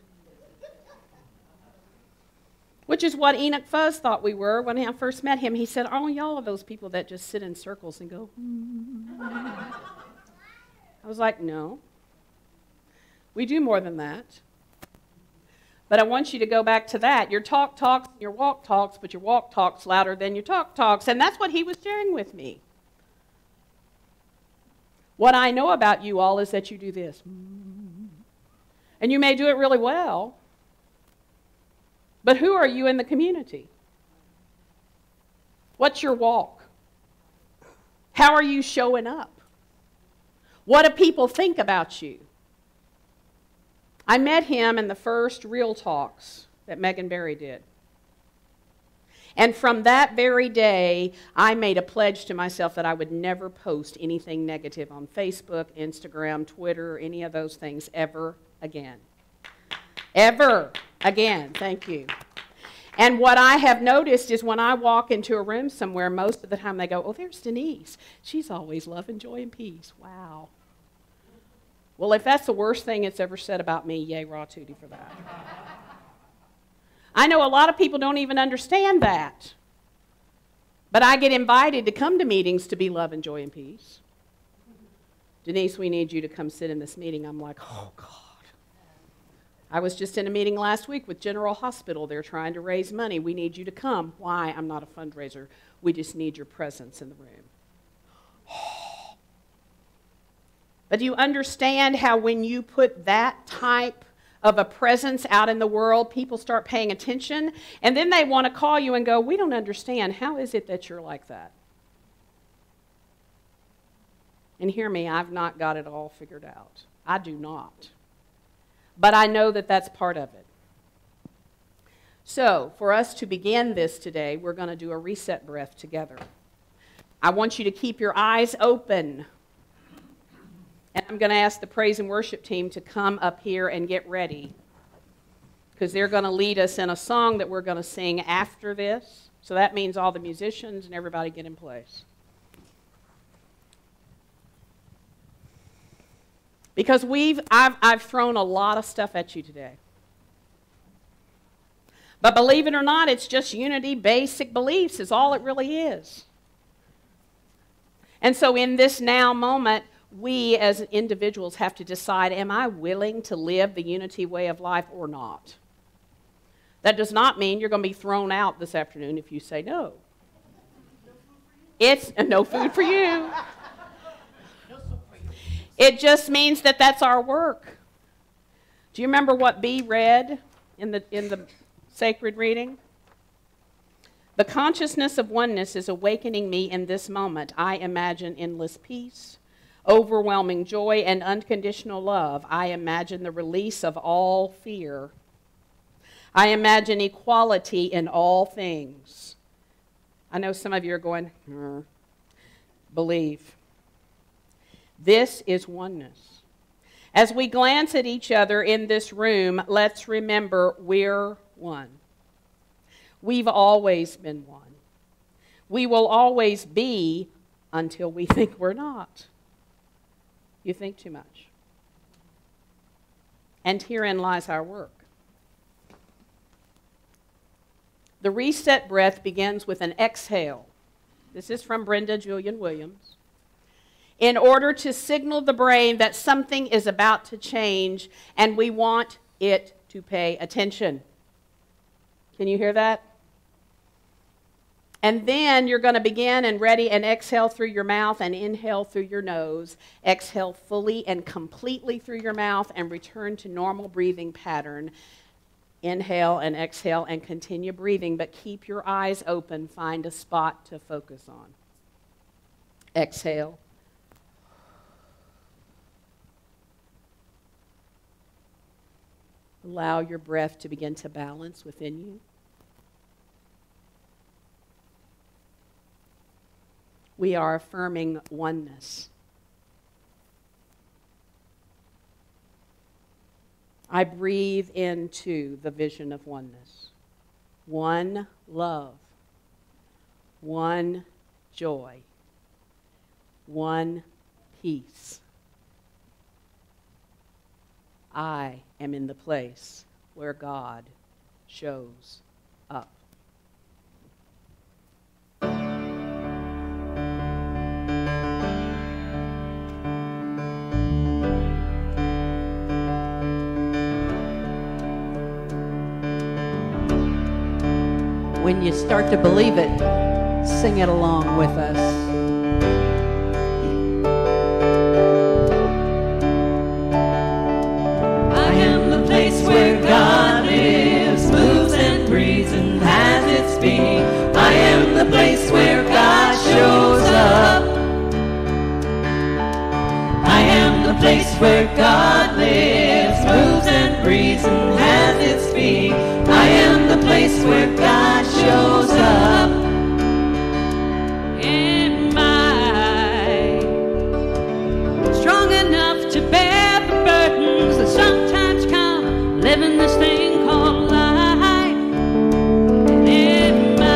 Which is what Enoch Fuzz thought we were when I first met him. He said, oh, y'all are those people that just sit in circles and go, I was like, no. We do more than that. But I want you to go back to that. Your talk talks, your walk talks, but your walk talks louder than your talk talks. And that's what he was sharing with me. What I know about you all is that you do this. And you may do it really well. But who are you in the community? What's your walk? How are you showing up? What do people think about you? I met him in the first Real Talks that Megan Berry did. And from that very day, I made a pledge to myself that I would never post anything negative on Facebook, Instagram, Twitter, any of those things ever again. Ever again. Thank you. And what I have noticed is when I walk into a room somewhere, most of the time they go, oh, there's Denise. She's always love and joy and peace. Wow. Well, if that's the worst thing it's ever said about me, yay, raw tootie for that. I know a lot of people don't even understand that. But I get invited to come to meetings to be love and joy and peace. Denise, we need you to come sit in this meeting. I'm like, oh, God. I was just in a meeting last week with General Hospital. They're trying to raise money. We need you to come. Why? I'm not a fundraiser. We just need your presence in the room. But do you understand how when you put that type of a presence out in the world, people start paying attention, and then they want to call you and go, we don't understand. How is it that you're like that? And hear me, I've not got it all figured out. I do not. But I know that that's part of it. So, for us to begin this today, we're going to do a reset breath together. I want you to keep your eyes open. And I'm going to ask the praise and worship team to come up here and get ready, because they're going to lead us in a song that we're going to sing after this. So that means all the musicians and everybody get in place. Because I've thrown a lot of stuff at you today. But believe it or not, it's just unity, basic beliefs is all it really is. And so in this now moment, we as individuals have to decide, am I willing to live the unity way of life or not? That does not mean you're going to be thrown out this afternoon if you say no. It's no food for you. It just means that that's our work. Do you remember what B read in the sacred reading? The consciousness of oneness is awakening me in this moment. I imagine endless peace, overwhelming joy, and unconditional love. I imagine the release of all fear. I imagine equality in all things. I know some of you are going, believe. This is oneness. As we glance at each other in this room, let's remember we're one. We've always been one. We will always be until we think we're not. You think too much. And herein lies our work. The reset breath begins with an exhale. This is from Brenda Julian Williams. In order to signal the brain that something is about to change and we want it to pay attention. Can you hear that? And then you're going to begin and ready and exhale through your mouth and inhale through your nose. Exhale fully and completely through your mouth and return to normal breathing pattern. Inhale and exhale and continue breathing, but keep your eyes open. Find a spot to focus on. Exhale. Allow your breath to begin to balance within you. We are affirming oneness. I breathe into the vision of oneness. One love, one joy, one peace. I am in the place where God shows up. When you start to believe it, sing it along with us. I am the place where God lives, moves and breathes and has its being. I am the place where God shows up. I am the place where God lives, moves and breathes and has its being. I am the place where God shows up. Am I strong enough to bear the burdens that sometimes come living this thing called life? Am I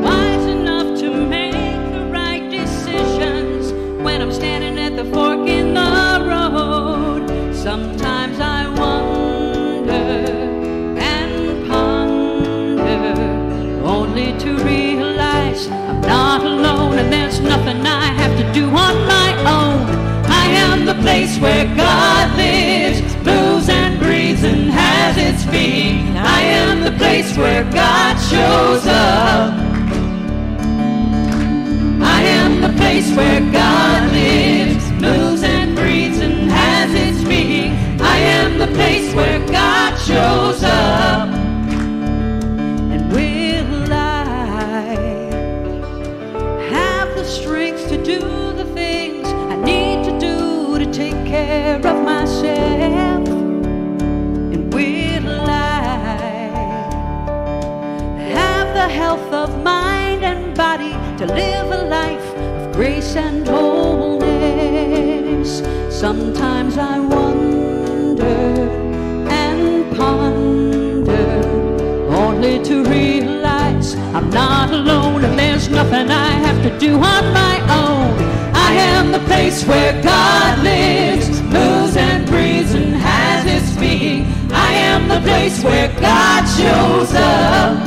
wise enough to make the right decisions when I'm standing at the fork in the road? Sometimes I wonder and ponder, only to realize I'm not alone and there's nothing I have to do on my own. I am the place where God lives, moves and breathes and has its being. I am the place where God shows up. I am the place where God lives, moves and breathes and has its being. I am the place where God shows up. And will I have the strength to do the things I need to do to take care of myself? And will I have the health of mind and body to live a life of grace and wholeness? Sometimes I wonder and ponder, only to realize I'm not alone and there's nothing I have to do on my own. I am the place where God lives, moves and breathes and has its being. I am the place where God shows up.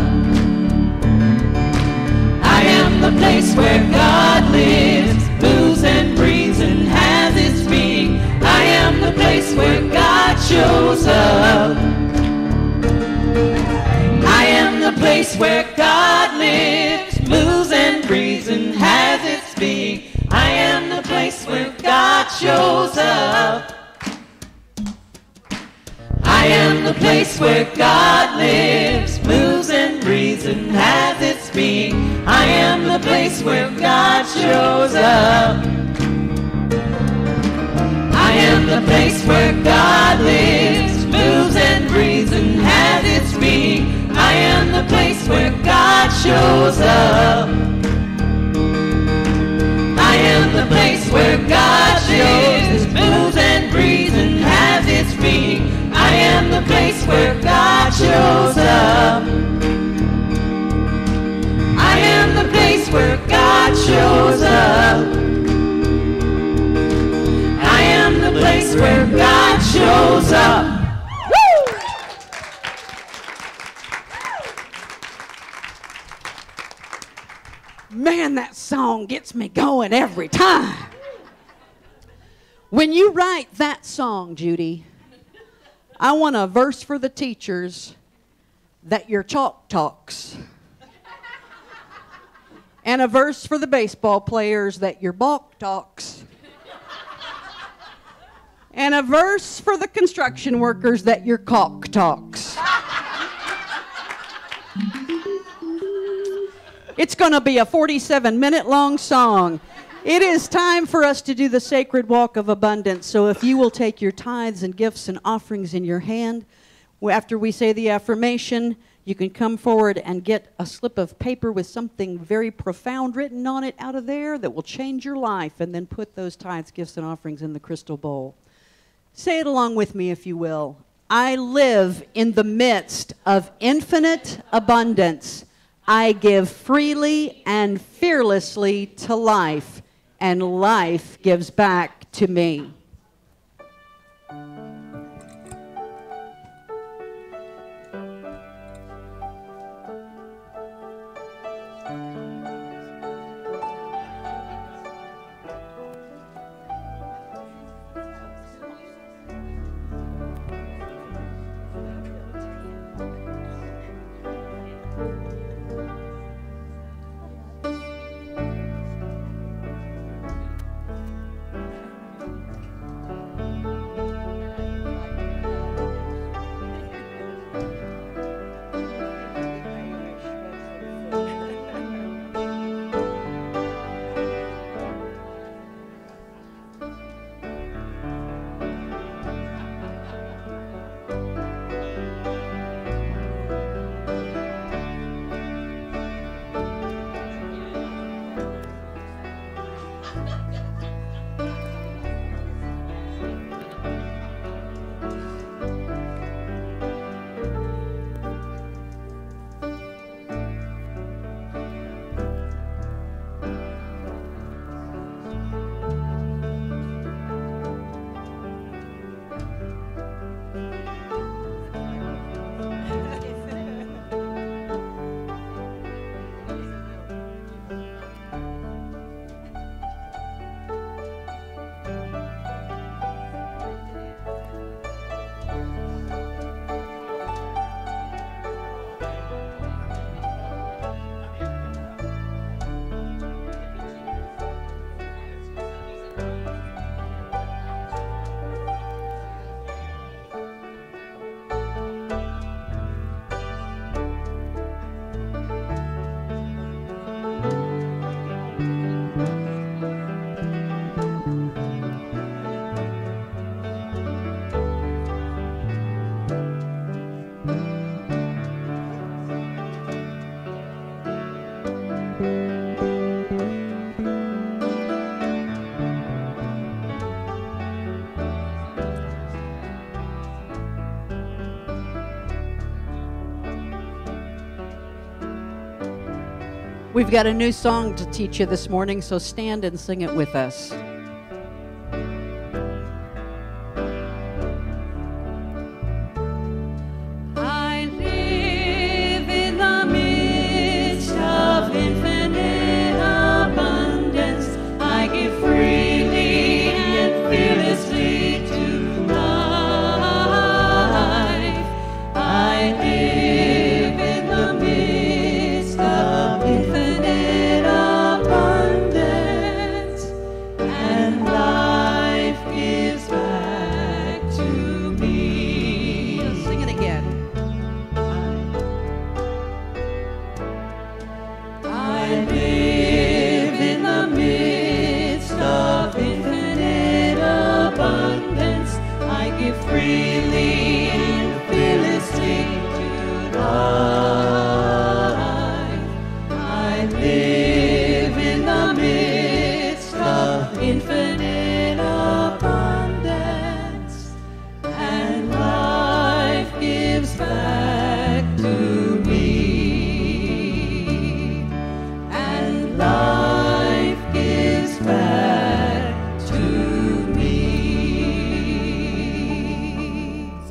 I am the place where God lives, moves and breathes and has its being. I am the place where God shows up. I am the place where God lives, moves and breathes and has its being. I am the place where God shows up. I am the place where God lives, moves and breathes and has its being. I am the place where God shows up. I am the place where God lives, moves and breathes and has its being. I am the place where God shows up. I am the place where God lives, moves and breathes and has its being. I am the place where God shows up. where God shows up. Man, that song gets me going every time. When you write that song, Judy, I want a verse for the teachers that your chalk talks. And a verse for the baseball players that your balk talks. And a verse for the construction workers that your caulk talks. It's going to be a 47-minute long song. It is time for us to do the sacred walk of abundance. So if you will take your tithes and gifts and offerings in your hand, after we say the affirmation, you can come forward and get a slip of paper with something very profound written on it out of there that will change your life, and then put those tithes, gifts, and offerings in the crystal bowl. Say it along with me, if you will. I live in the midst of infinite abundance. I give freely and fearlessly to life, and life gives back to me. We've got a new song to teach you this morning, so stand and sing it with us. I live in the midst of infinite abundance. I give freely and fearlessly to life. I live in the midst of infinite abundance.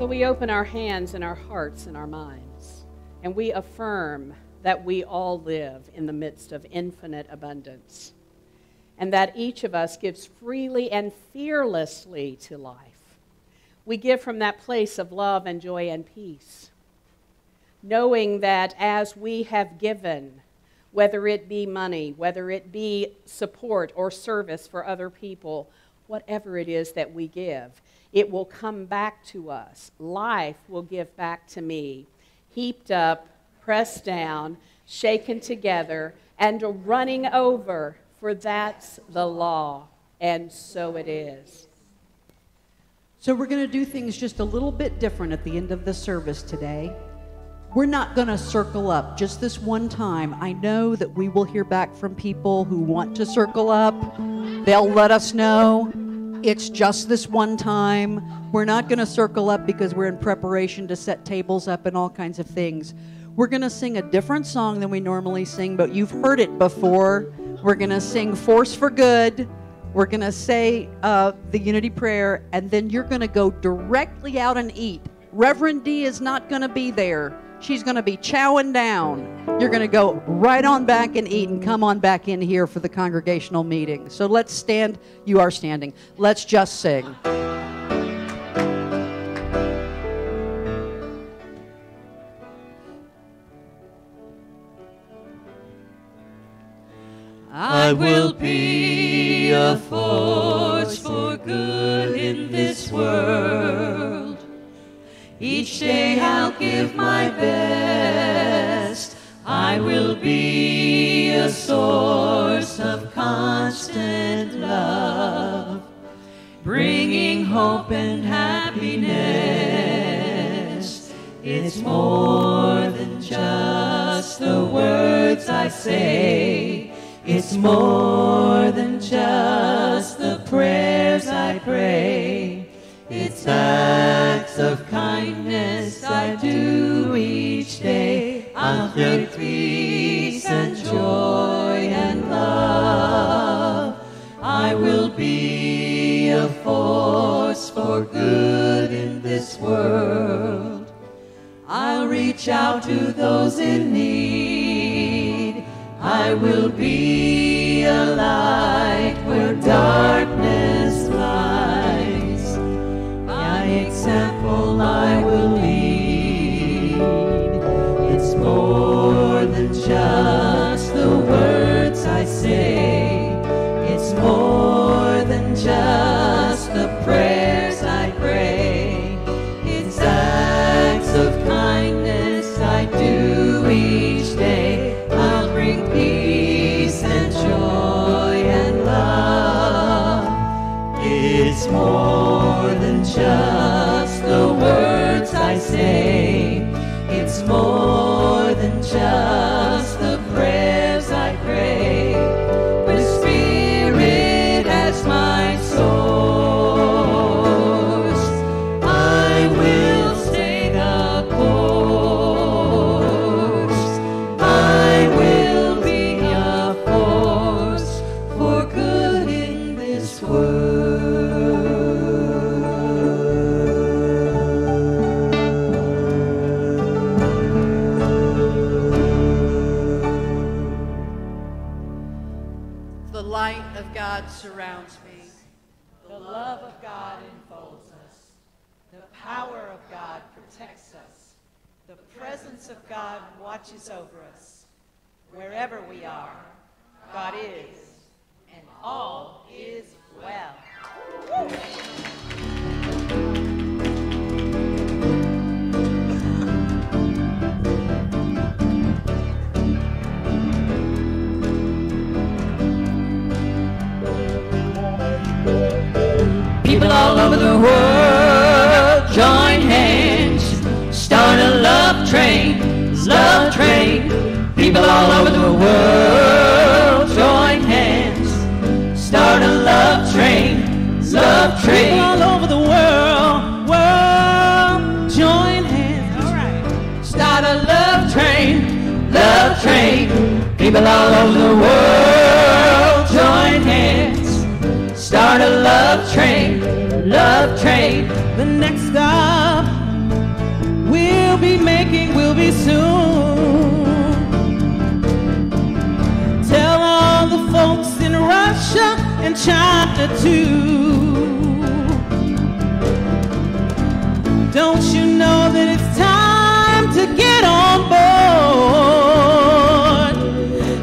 So we open our hands and our hearts and our minds, and we affirm that we all live in the midst of infinite abundance, and that each of us gives freely and fearlessly to life. We give from that place of love and joy and peace, knowing that as we have given, whether it be money, whether it be support or service for other people, whatever it is that we give, it will come back to us. Life will give back to me, heaped up, pressed down, shaken together, and running over, for that's the law, and so it is. So we're going to do things just a little bit different at the end of the service today. We're not going to circle up just this one time. I know that we will hear back from people who want to circle up. They'll let us know. It's just this one time. We're not going to circle up because we're in preparation to set tables up and all kinds of things. We're going to sing a different song than we normally sing, but you've heard it before. We're going to sing Force for Good. We're going to say the unity prayer, and then you're going to go directly out and eat. Reverend D is not going to be there. She's going to be chowing down. You're going to go right on back and eat and come on back in here for the congregational meeting. So let's stand. You are standing. Let's just sing. I will be a force for good in this world. Each day I'll give my best. I will be a source of constant love, bringing hope and happiness. It's more than just the words I say. It's more than just the prayers I pray. It's acts of kindness I do each day. I'll bring peace and joy and love. I will be a force for good in this world. I'll reach out to those in need. I will be a light where darkness lies. By example I will lead. It's more than just the words I say. It's more than just the prayers I pray. It's acts of kindness I do each day. I'll bring peace and joy and love. It's more than just the words I say. It's more than just the prayers I pray. With Spirit as my source, I will stay the course. I will be a force for good in this The light of God surrounds me. The love of God enfolds us. The power of God protects us. The presence of God watches over us. Wherever we are, God is, and all is well. People all over the world join hands, start a love train, love train. People all over the world join hands, start a love train, love train. People all over the world join hands, start a love train, love train. People all over the world join hands, start a love train, love train. The next stop we'll be making will be soon. Tell all the folks in Russia and China too. Don't you know that it's time to get on board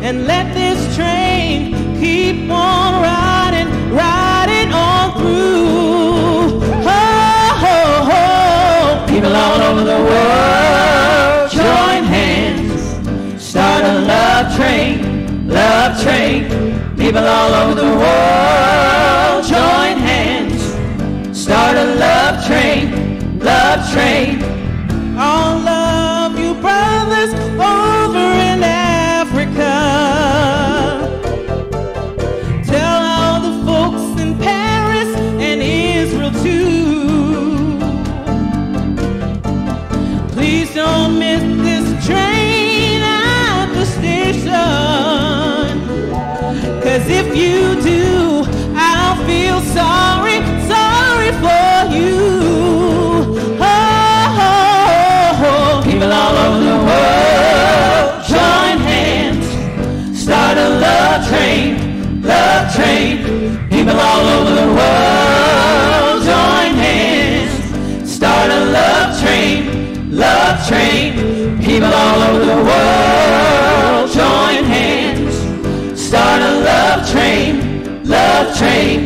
and let this train keep on riding, riding on through. Ho, ho, ho. People all over the world, join hands, start a love train, love train. People all over the world, join hands, start a love train, love train. All of you brothers over in Africa, tell all the folks in Paris and Israel too. Please don't miss this train at the station, 'cause if you do, I'll feel sorry, sorry for you. People all over the world, join hands, start a love train, love train. People all over the world, join hands, start a love train, love train. People all over the world, join hands, start a love train, love train.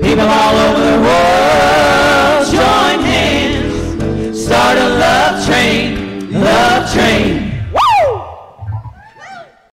People all over the world, join hands, start a love train, love train.